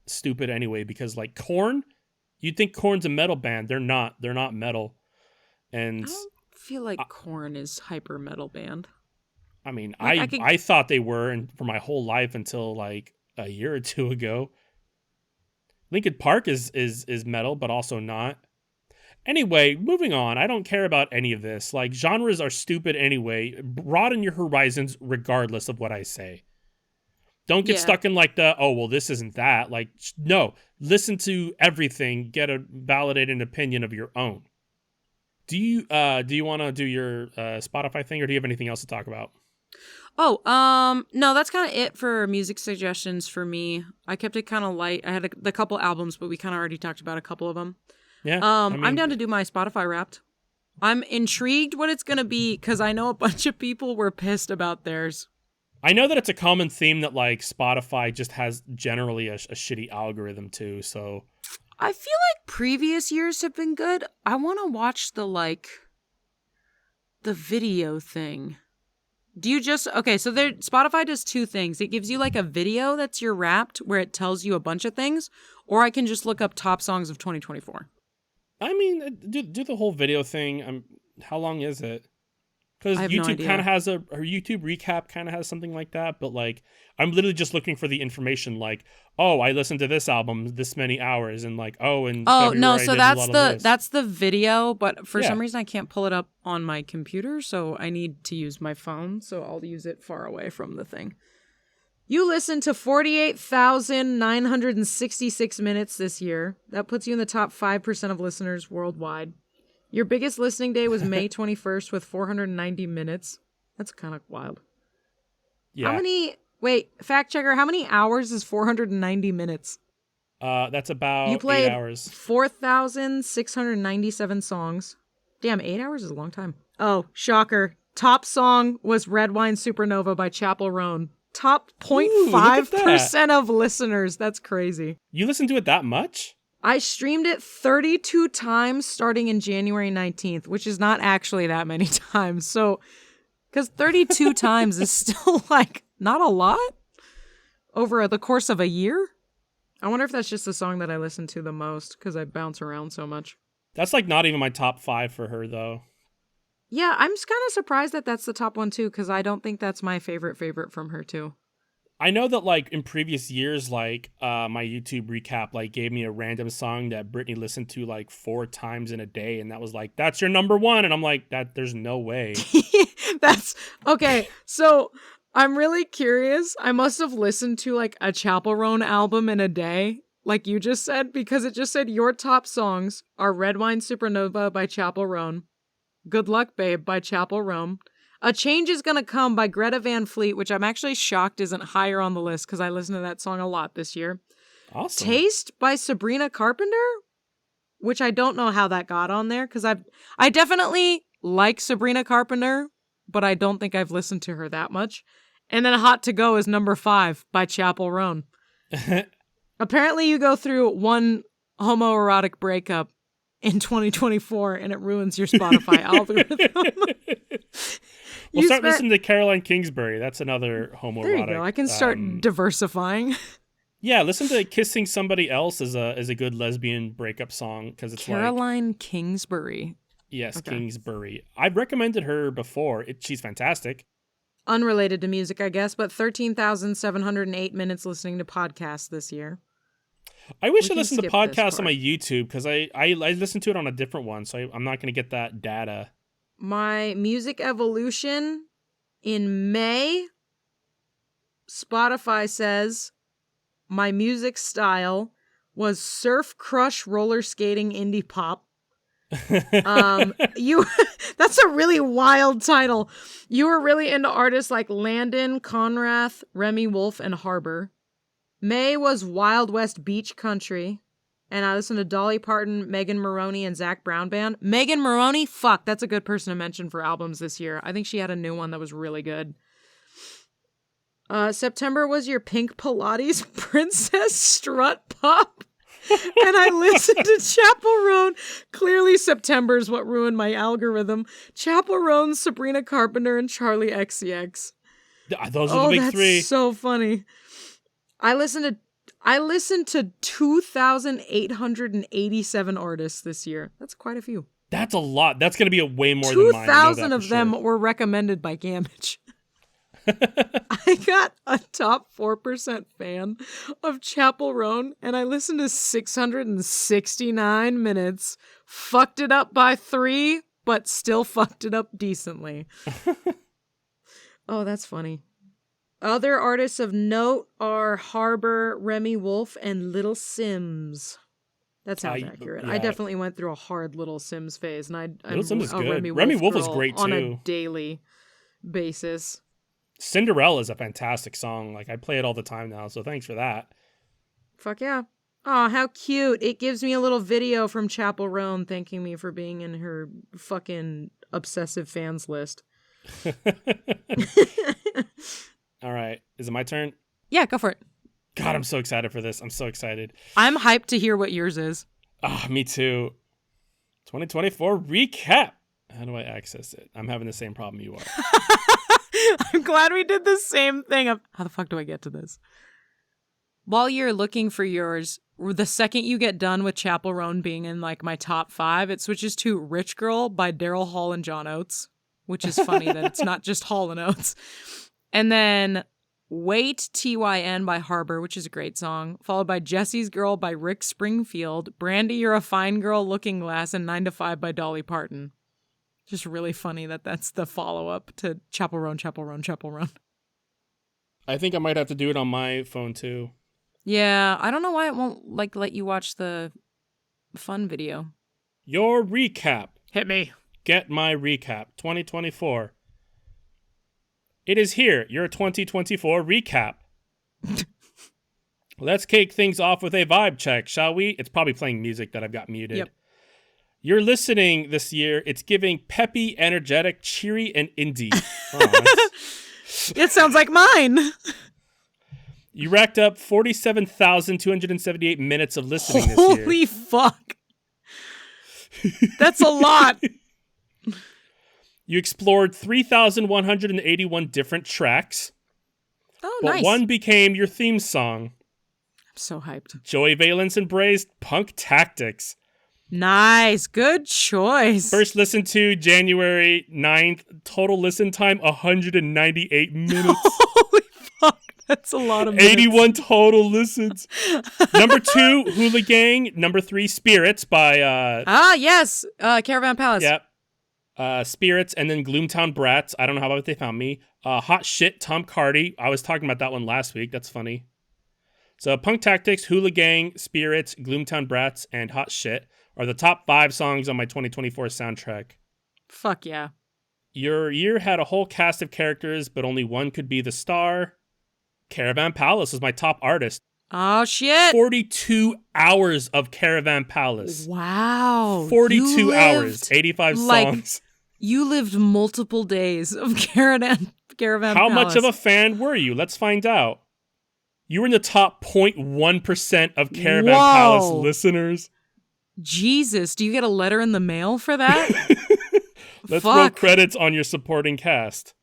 Speaker 2: stupid anyway because like Korn, you'd think Korn's a metal band. They're not metal, and
Speaker 1: I don't feel like Korn is hyper metal band.
Speaker 2: I mean, I thought they were, and for my whole life until like a year or two ago. Linkin Park is metal, but also not. Anyway, moving on. I don't care about any of this. Like genres are stupid anyway. Broaden your horizons, regardless of what I say. Don't get stuck in like this isn't that. Like no, listen to everything. Get a validated opinion of your own. Do you want to do your Spotify thing, or do you have anything else to talk about?
Speaker 1: Oh, no, that's kind of it for music suggestions for me. I kept it kind of light. I had the couple albums, but we kind of already talked about a couple of them.
Speaker 2: Yeah.
Speaker 1: I'm down to do my Spotify Wrapped. I'm intrigued what it's going to be because I know a bunch of people were pissed about theirs.
Speaker 2: I know that it's a common theme that like Spotify just has generally a shitty algorithm too. So
Speaker 1: I feel like previous years have been good. I want to watch the video thing. Do you just okay? So Spotify does two things. It gives you like a video that's your Wrapped where it tells you a bunch of things, or I can just look up top songs of 2024.
Speaker 2: I mean, do the whole video thing. How long is it? Because YouTube
Speaker 1: no
Speaker 2: kind of has or YouTube recap kind of has something like that. But like, I'm literally just looking for the information. Like, oh, I listened to this album this many hours, and like,
Speaker 1: no, so that's the video. But for some reason, I can't pull it up on my computer, so I need to use my phone. So I'll use it far away from the thing. You listened to 48,966 minutes this year. That puts you in the top 5% of listeners worldwide. Your biggest listening day was May 21st with 490 minutes. That's kind of wild.
Speaker 2: Yeah.
Speaker 1: Fact checker, how many hours is 490 minutes?
Speaker 2: That's about
Speaker 1: you played
Speaker 2: 8 hours.
Speaker 1: 4,697 songs. Damn, 8 hours is a long time. Oh, shocker. Top song was Red Wine Supernova by Chappell Roan. Top 0.5% of listeners. That's crazy.
Speaker 2: You listened to it that much?
Speaker 1: I streamed it 32 times starting in January 19th, which is not actually that many times. So, because 32 times is still like not a lot over the course of a year. I wonder if that's just the song that I listen to the most because I bounce around so much.
Speaker 2: That's like not even my top 5 for her though.
Speaker 1: Yeah, I'm just kind of surprised that that's the top one too because I don't think that's my favorite from her too.
Speaker 2: I know that like in previous years, like my YouTube recap like gave me a random song that Brittany listened to like 4 times in a day, and that was like, that's your number one, and I'm like, there's no way.
Speaker 1: That's okay. So I'm really curious. I must have listened to like a Chappell Roan album in a day, like you just said, because it just said your top songs are Red Wine Supernova by Chappell Roan, Good Luck Babe by Chappell Roan, A Change Is Gonna Come by Greta Van Fleet, which I'm actually shocked isn't higher on the list because I listened to that song a lot this year.
Speaker 2: Awesome.
Speaker 1: Taste by Sabrina Carpenter, which I don't know how that got on there because I definitely like Sabrina Carpenter, but I don't think I've listened to her that much. And then Hot to Go is number 5 by Chappell Roan. Apparently you go through one homoerotic breakup in 2024 and it ruins your Spotify algorithm.
Speaker 2: Well, start listening to Caroline Kingsbury. That's another homoerotic.
Speaker 1: There you go. I can start diversifying.
Speaker 2: Yeah, listen to "Kissing Somebody Else" is a good lesbian breakup song because it's
Speaker 1: Caroline Kingsbury.
Speaker 2: Yes, okay. Kingsbury. I've recommended her before. She's fantastic.
Speaker 1: Unrelated to music, I guess, but 13,708 minutes listening to podcasts this year.
Speaker 2: I wish I listened to podcasts on my YouTube because I listened to it on a different one, so I'm not going to get that data.
Speaker 1: My music evolution in May, Spotify says my music style was surf crush roller skating indie pop. That's a really wild title. You were really into artists like Landon, Conrath, Remy Wolf, and Harbor. May was Wild West Beach Country. And I listened to Dolly Parton, Megan Moroney, and Zach Brown Band. Megan Moroney, that's a good person to mention for albums this year. I think she had a new one that was really good. September was your Pink Pilates Princess Strut Pop. And I listened to Chappell Roan. Clearly September is what ruined my algorithm. Chappell Roan, Sabrina Carpenter, and Charlie XCX.
Speaker 2: Those are the big 3.
Speaker 1: That's so funny. I listened to 2,887 artists this year. That's quite a few.
Speaker 2: That's a lot. That's going to be a way more than mine.
Speaker 1: 2,000 of them were recommended by Gamage. I got a top 4% fan of Chappell Roan, and I listened to 669 minutes. Fucked it up by 3, but still fucked it up decently. Oh, that's funny. Other artists of note are Harbor, Remy Wolf, and Little Sims. That sounds accurate. Yeah. I definitely went through a hard Little Sims phase, and
Speaker 2: Little Sims is good. Remy Wolf is great too
Speaker 1: on a daily basis.
Speaker 2: Cinderella is a fantastic song. Like I play it all the time now, so thanks for that.
Speaker 1: Fuck yeah. Oh, how cute. It gives me a little video from Chapel Roan thanking me for being in her fucking obsessive fans list.
Speaker 2: All right. Is it my turn?
Speaker 1: Yeah, go for it.
Speaker 2: God, I'm so excited for this. I'm so excited.
Speaker 1: I'm hyped to hear what yours is.
Speaker 2: Ah, me too. 2024 recap. How do I access it? I'm having the same problem you are.
Speaker 1: I'm glad we did the same thing. How the fuck do I get to this? While you're looking for yours, the second you get done with Chapel Roan being in like my top 5, it switches to Rich Girl by Daryl Hall and John Oates, which is funny that it's not just Hall and Oates. And then Wait, TYN by Harbor, which is a great song, followed by Jesse's Girl by Rick Springfield, Brandy, You're a Fine Girl, Looking Glass, and 9 to 5 by Dolly Parton. Just really funny that that's the follow-up to Chapel Roan, Chapel Roan, Chapel Roan.
Speaker 2: I think I might have to do it on my phone too.
Speaker 1: Yeah, I don't know why it won't let you watch the fun video.
Speaker 2: Your recap.
Speaker 1: Hit me.
Speaker 2: Get my recap. 2024. It is here, your 2024 recap. Let's kick things off with a vibe check, shall we? It's probably playing music that I've got muted.
Speaker 1: Yep.
Speaker 2: You're listening this year. It's giving peppy, energetic, cheery, and indie. Oh,
Speaker 1: it sounds like mine.
Speaker 2: You racked up 47,278 minutes of listening this year.
Speaker 1: Holy fuck. That's a lot.
Speaker 2: You explored 3,181 different tracks.
Speaker 1: Oh,
Speaker 2: but
Speaker 1: nice.
Speaker 2: one became your theme song.
Speaker 1: I'm so hyped.
Speaker 2: Joey Valence embraced Punk Tactics.
Speaker 1: Nice. Good choice.
Speaker 2: First listened to January 9th. Total listen time, 198 minutes.
Speaker 1: Holy fuck. That's a lot of minutes.
Speaker 2: 81 total listens. Number 2, Hula Gang. Number 3, Spirits by...
Speaker 1: yes. Caravan Palace.
Speaker 2: Yep. Spirits, and then Gloomtown Brats. I don't know how about they found me. Hot Shit, Tom Cardy. I was talking about that one last week. That's funny. So Punk Tactics, Hula Gang, Spirits, Gloomtown Brats, and Hot Shit are the top 5 songs on my 2024 soundtrack.
Speaker 1: Fuck yeah.
Speaker 2: Your year had a whole cast of characters, but only one could be the star. Caravan Palace was my top artist.
Speaker 1: Oh, shit.
Speaker 2: 42 hours of Caravan Palace.
Speaker 1: Wow.
Speaker 2: 42 hours, 85 songs.
Speaker 1: You lived multiple days of Caravan Palace.
Speaker 2: How much of a fan were you? Let's find out. You were in the top 0.1% of Caravan Palace listeners.
Speaker 1: Jesus, do you get a letter in the mail for that?
Speaker 2: Let's roll credits on your supporting cast.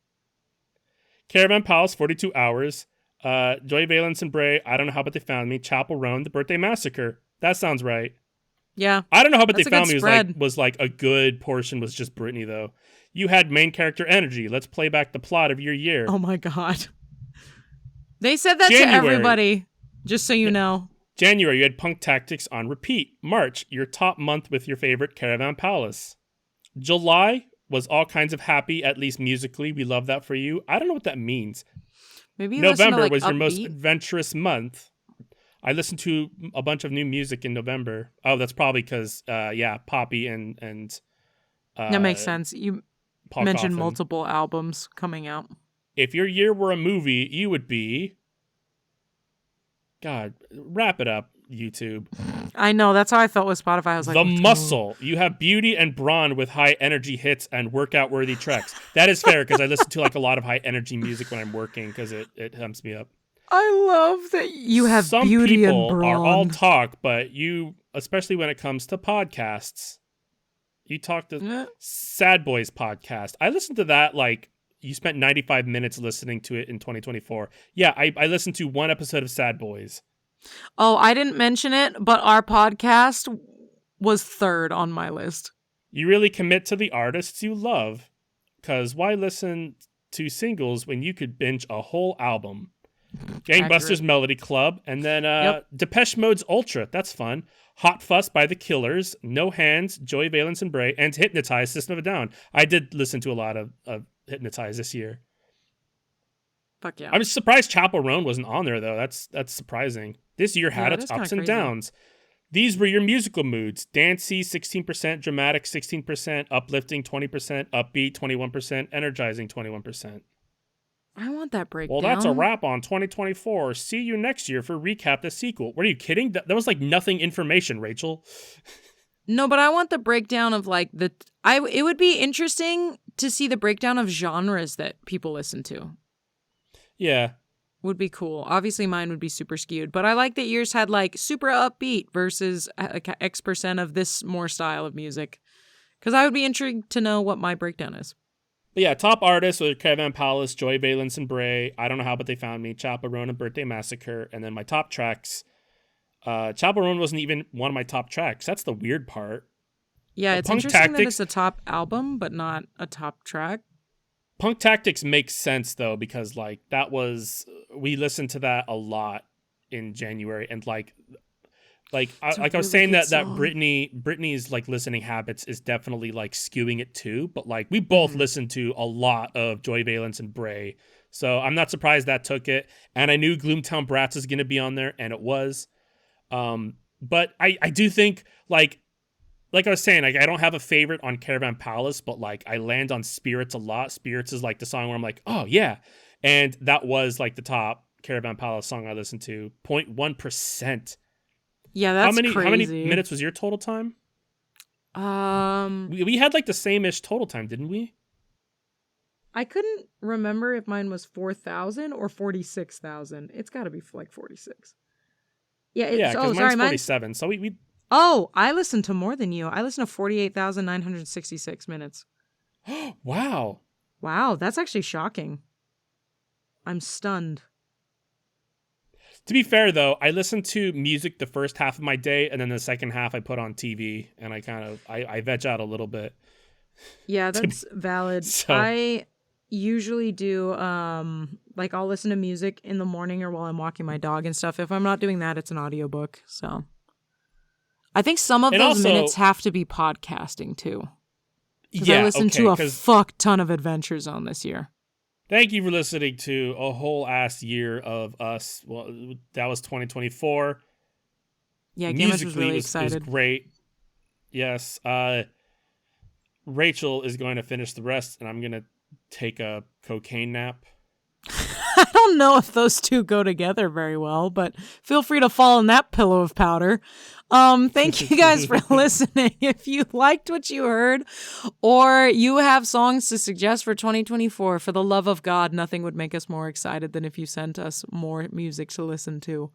Speaker 2: Caravan Palace, 42 hours. Joy Valence and Bray, I Don't Know How But They Found Me. Chapel Roan, The Birthday Massacre. That sounds right.
Speaker 1: Yeah.
Speaker 2: I Don't Know How But They Found Me was like a good portion was just Britney, though. You had main character energy. Let's play back the plot of your year.
Speaker 1: Oh my God. They said that to everybody, just so you know.
Speaker 2: January, you had Punk Tactics on repeat. March, your top month with your favorite Caravan Palace. July was all kinds of happy, at least musically. We love that for you. I don't know what that means.
Speaker 1: Maybe
Speaker 2: November was your most adventurous month. I listened to a bunch of new music in November. Oh, that's probably because, Poppy and
Speaker 1: that makes sense. You
Speaker 2: Paul
Speaker 1: mentioned
Speaker 2: Coffin.
Speaker 1: multiple albums coming out.
Speaker 2: If your year were a movie, you would be... God, wrap it up, YouTube.
Speaker 1: I know, that's how I felt with Spotify. I was like,
Speaker 2: The Muscle. You have beauty and brawn with high energy hits and workout-worthy tracks. That is fair, because I listen to like a lot of high energy music when I'm working, because it humps me up.
Speaker 1: I love that you have beauty and brawn.
Speaker 2: Some people are all talk, but you, especially when it comes to podcasts, you talk to Sad Boys podcast. I listened to that like you spent 95 minutes listening to it in 2024. Yeah, I listened to one episode of Sad Boys.
Speaker 1: Oh, I didn't mention it, but our podcast was 3rd on my list.
Speaker 2: You really commit to the artists you love, because why listen to singles when you could binge a whole album? Gangbusters Melody Club, and then Depeche Mode's Ultra. That's fun. Hot Fuss by The Killers, No Hands, Joey Valence and Bray, and Hypnotize, System of a Down. I did listen to a lot of Hypnotize this year.
Speaker 1: Fuck yeah.
Speaker 2: I was surprised Chapel Roan wasn't on there, though. That's surprising. This year had its ups and downs. These were your musical moods. Dancey, 16%, dramatic, 16%, uplifting, 20%, upbeat, 21%, energizing, 21%.
Speaker 1: I want that breakdown.
Speaker 2: Well, that's a wrap on 2024. See you next year for recap the sequel. What are you kidding? That was like nothing information, Rachel.
Speaker 1: No, but I want the breakdown of like it would be interesting to see the breakdown of genres that people listen to.
Speaker 2: Yeah.
Speaker 1: Would be cool. Obviously mine would be super skewed, but I like that yours had like super upbeat versus X% of this more style of music. Because I would be intrigued to know what my breakdown is.
Speaker 2: But yeah, top artists were Caravan Palace, Joy Valence and Bray, I Don't Know How But They Found Me, Chaperone and Birthday Massacre, and then my top tracks. Chaperone wasn't even one of my top tracks. That's the weird part.
Speaker 1: Yeah, it's interesting that it's a top album, but not a top track.
Speaker 2: Punk Tactics makes sense though, because like we listened to that a lot in January, and I was saying that Britney's like listening habits is definitely like skewing it too, but like we both listened to a lot of Joy Valence and Bray, so I'm not surprised that took it. And I knew Gloomtown Brats was gonna be on there, and it was. But I do think like I was saying, like I don't have a favorite on Caravan Palace, but like I land on Spirits a lot. Spirits is like the song where I'm like, oh yeah, and that was like the top Caravan Palace song I listened to. 0.1%.
Speaker 1: Yeah, that's crazy.
Speaker 2: How many minutes was your total time? We had like the same-ish total time, didn't we?
Speaker 1: I couldn't remember if mine was 4,000 or 46,000. It's got to be like 46. Yeah,
Speaker 2: because mine's 47. So we.
Speaker 1: Oh, I listened to more than you. I listened to 48,966 minutes.
Speaker 2: Wow.
Speaker 1: Wow, that's actually shocking. I'm stunned.
Speaker 2: To be fair, though, I listened to music the first half of my day, and then the second half I put on TV, and I veg out a little bit.
Speaker 1: Yeah, that's valid. So. I usually do, I'll listen to music in the morning or while I'm walking my dog and stuff. If I'm not doing that, it's an audiobook, so. I think some of those minutes have to be podcasting, too. Yeah, I listened to a fuck ton of Adventure Zone this year.
Speaker 2: Thank you for listening to a whole ass year of us. Well, that was 2024.
Speaker 1: Yeah, Gamers was really excited.
Speaker 2: It was great. Yes. Rachel is going to finish the rest, and I'm going to take a cocaine nap.
Speaker 1: I don't know if those two go together very well, but feel free to fall in that pillow of powder. Thank you guys for listening. If you liked what you heard, or you have songs to suggest for 2024, for the love of God, nothing would make us more excited than if you sent us more music to listen to.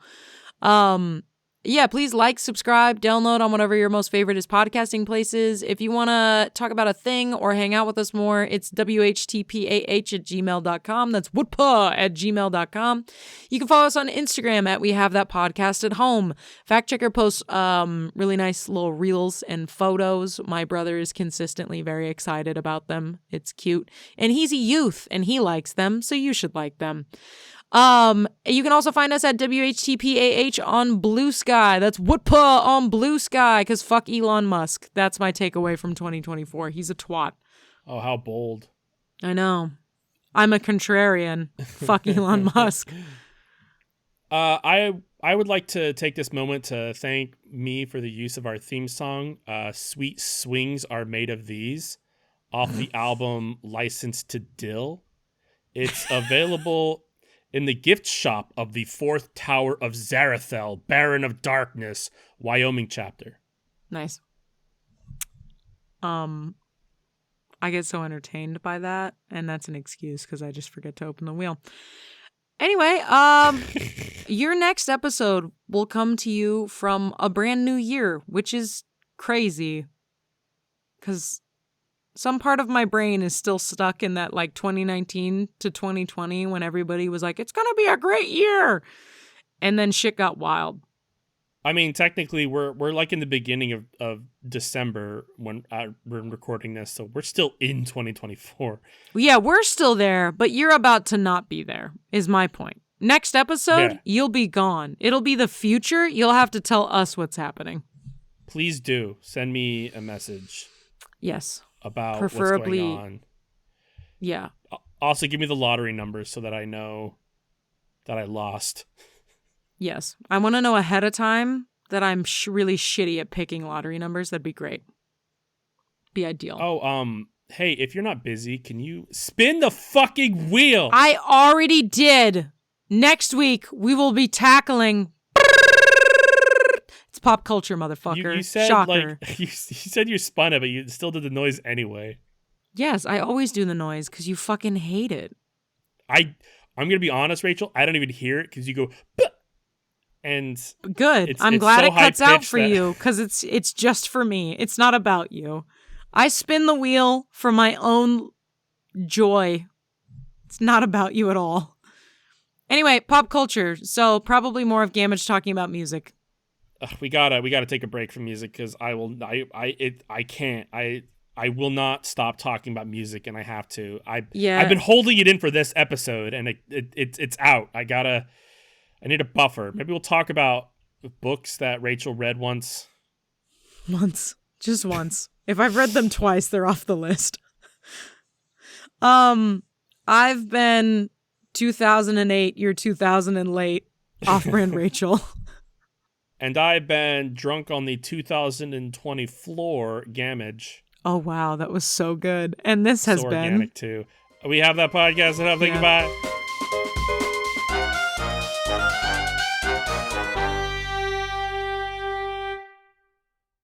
Speaker 1: Yeah, please like, subscribe, download on whatever your most favorite is podcasting places. If you want to talk about a thing or hang out with us more, it's whtpah@gmail.com. That's woodpaw@gmail.com. You can follow us on Instagram at We Have That Podcast at Home. Fact Checker posts really nice little reels and photos. My brother is consistently very excited about them. It's cute. And he's a youth and he likes them, so you should like them. You can also find us at WHTPAH on Blue Sky. That's Woodpaw on Blue Sky, because fuck Elon Musk. That's my takeaway from 2024. He's a twat.
Speaker 2: Oh, how bold.
Speaker 1: I know. I'm a contrarian. Fuck Elon Musk.
Speaker 2: I would like to take this moment to thank me for the use of our theme song, Sweet Swings Are Made of These, off the album Licensed to Dill. It's available in the gift shop of the Fourth Tower of Zarathel, Baron of Darkness, Wyoming chapter.
Speaker 1: Nice. I get so entertained by that, and that's an excuse because I just forget to open the wheel. Anyway, your next episode will come to you from a brand new year, which is crazy because some part of my brain is still stuck in that like 2019 to 2020 when everybody was like, it's going to be a great year. And then shit got wild.
Speaker 2: I mean, technically, we're like in the beginning of December when we're recording this, so we're still in 2024.
Speaker 1: Yeah, we're still there, but you're about to not be there, is my point. Next episode, You'll be gone. It'll be the future. You'll have to tell us what's happening.
Speaker 2: Please do. Send me a message.
Speaker 1: Yes.
Speaker 2: About
Speaker 1: preferably,
Speaker 2: what's going on.
Speaker 1: Yeah.
Speaker 2: Also, give me the lottery numbers so that I know that I lost.
Speaker 1: Yes. I want to know ahead of time that I'm really shitty at picking lottery numbers. That'd be great. Be ideal.
Speaker 2: Oh, hey, if you're not busy, can you spin the fucking wheel?
Speaker 1: I already did. Next week, we will be tackling... It's pop culture, motherfucker.
Speaker 2: You said,
Speaker 1: Shocker.
Speaker 2: like, you said you spun it, but you still did the noise anyway.
Speaker 1: Yes, I always do the noise because you fucking hate it.
Speaker 2: I'm going to be honest, Rachel. I don't even hear it because you go... Bah! And
Speaker 1: good. I'm glad
Speaker 2: so
Speaker 1: it cuts out for
Speaker 2: that...
Speaker 1: you because it's just for me. It's not about you. I spin the wheel for my own joy. It's not about you at all. Anyway, pop culture. So probably more of Gamage talking about music.
Speaker 2: We gotta take a break from music because I will not stop talking about music, and I have to. I've been holding it in for this episode, and it's out. I need a buffer. Maybe we'll talk about books that Rachel read once.
Speaker 1: Just once. If I've read them twice, they're off the list. I've been 2008, you're 2000 and late, off-brand Rachel.
Speaker 2: And I've been drunk on the 2020 floor, Gamage.
Speaker 1: Oh, wow, that was so good. And this has
Speaker 2: so
Speaker 1: been...
Speaker 2: organic, too. We have that podcast, and I'm thinking about it.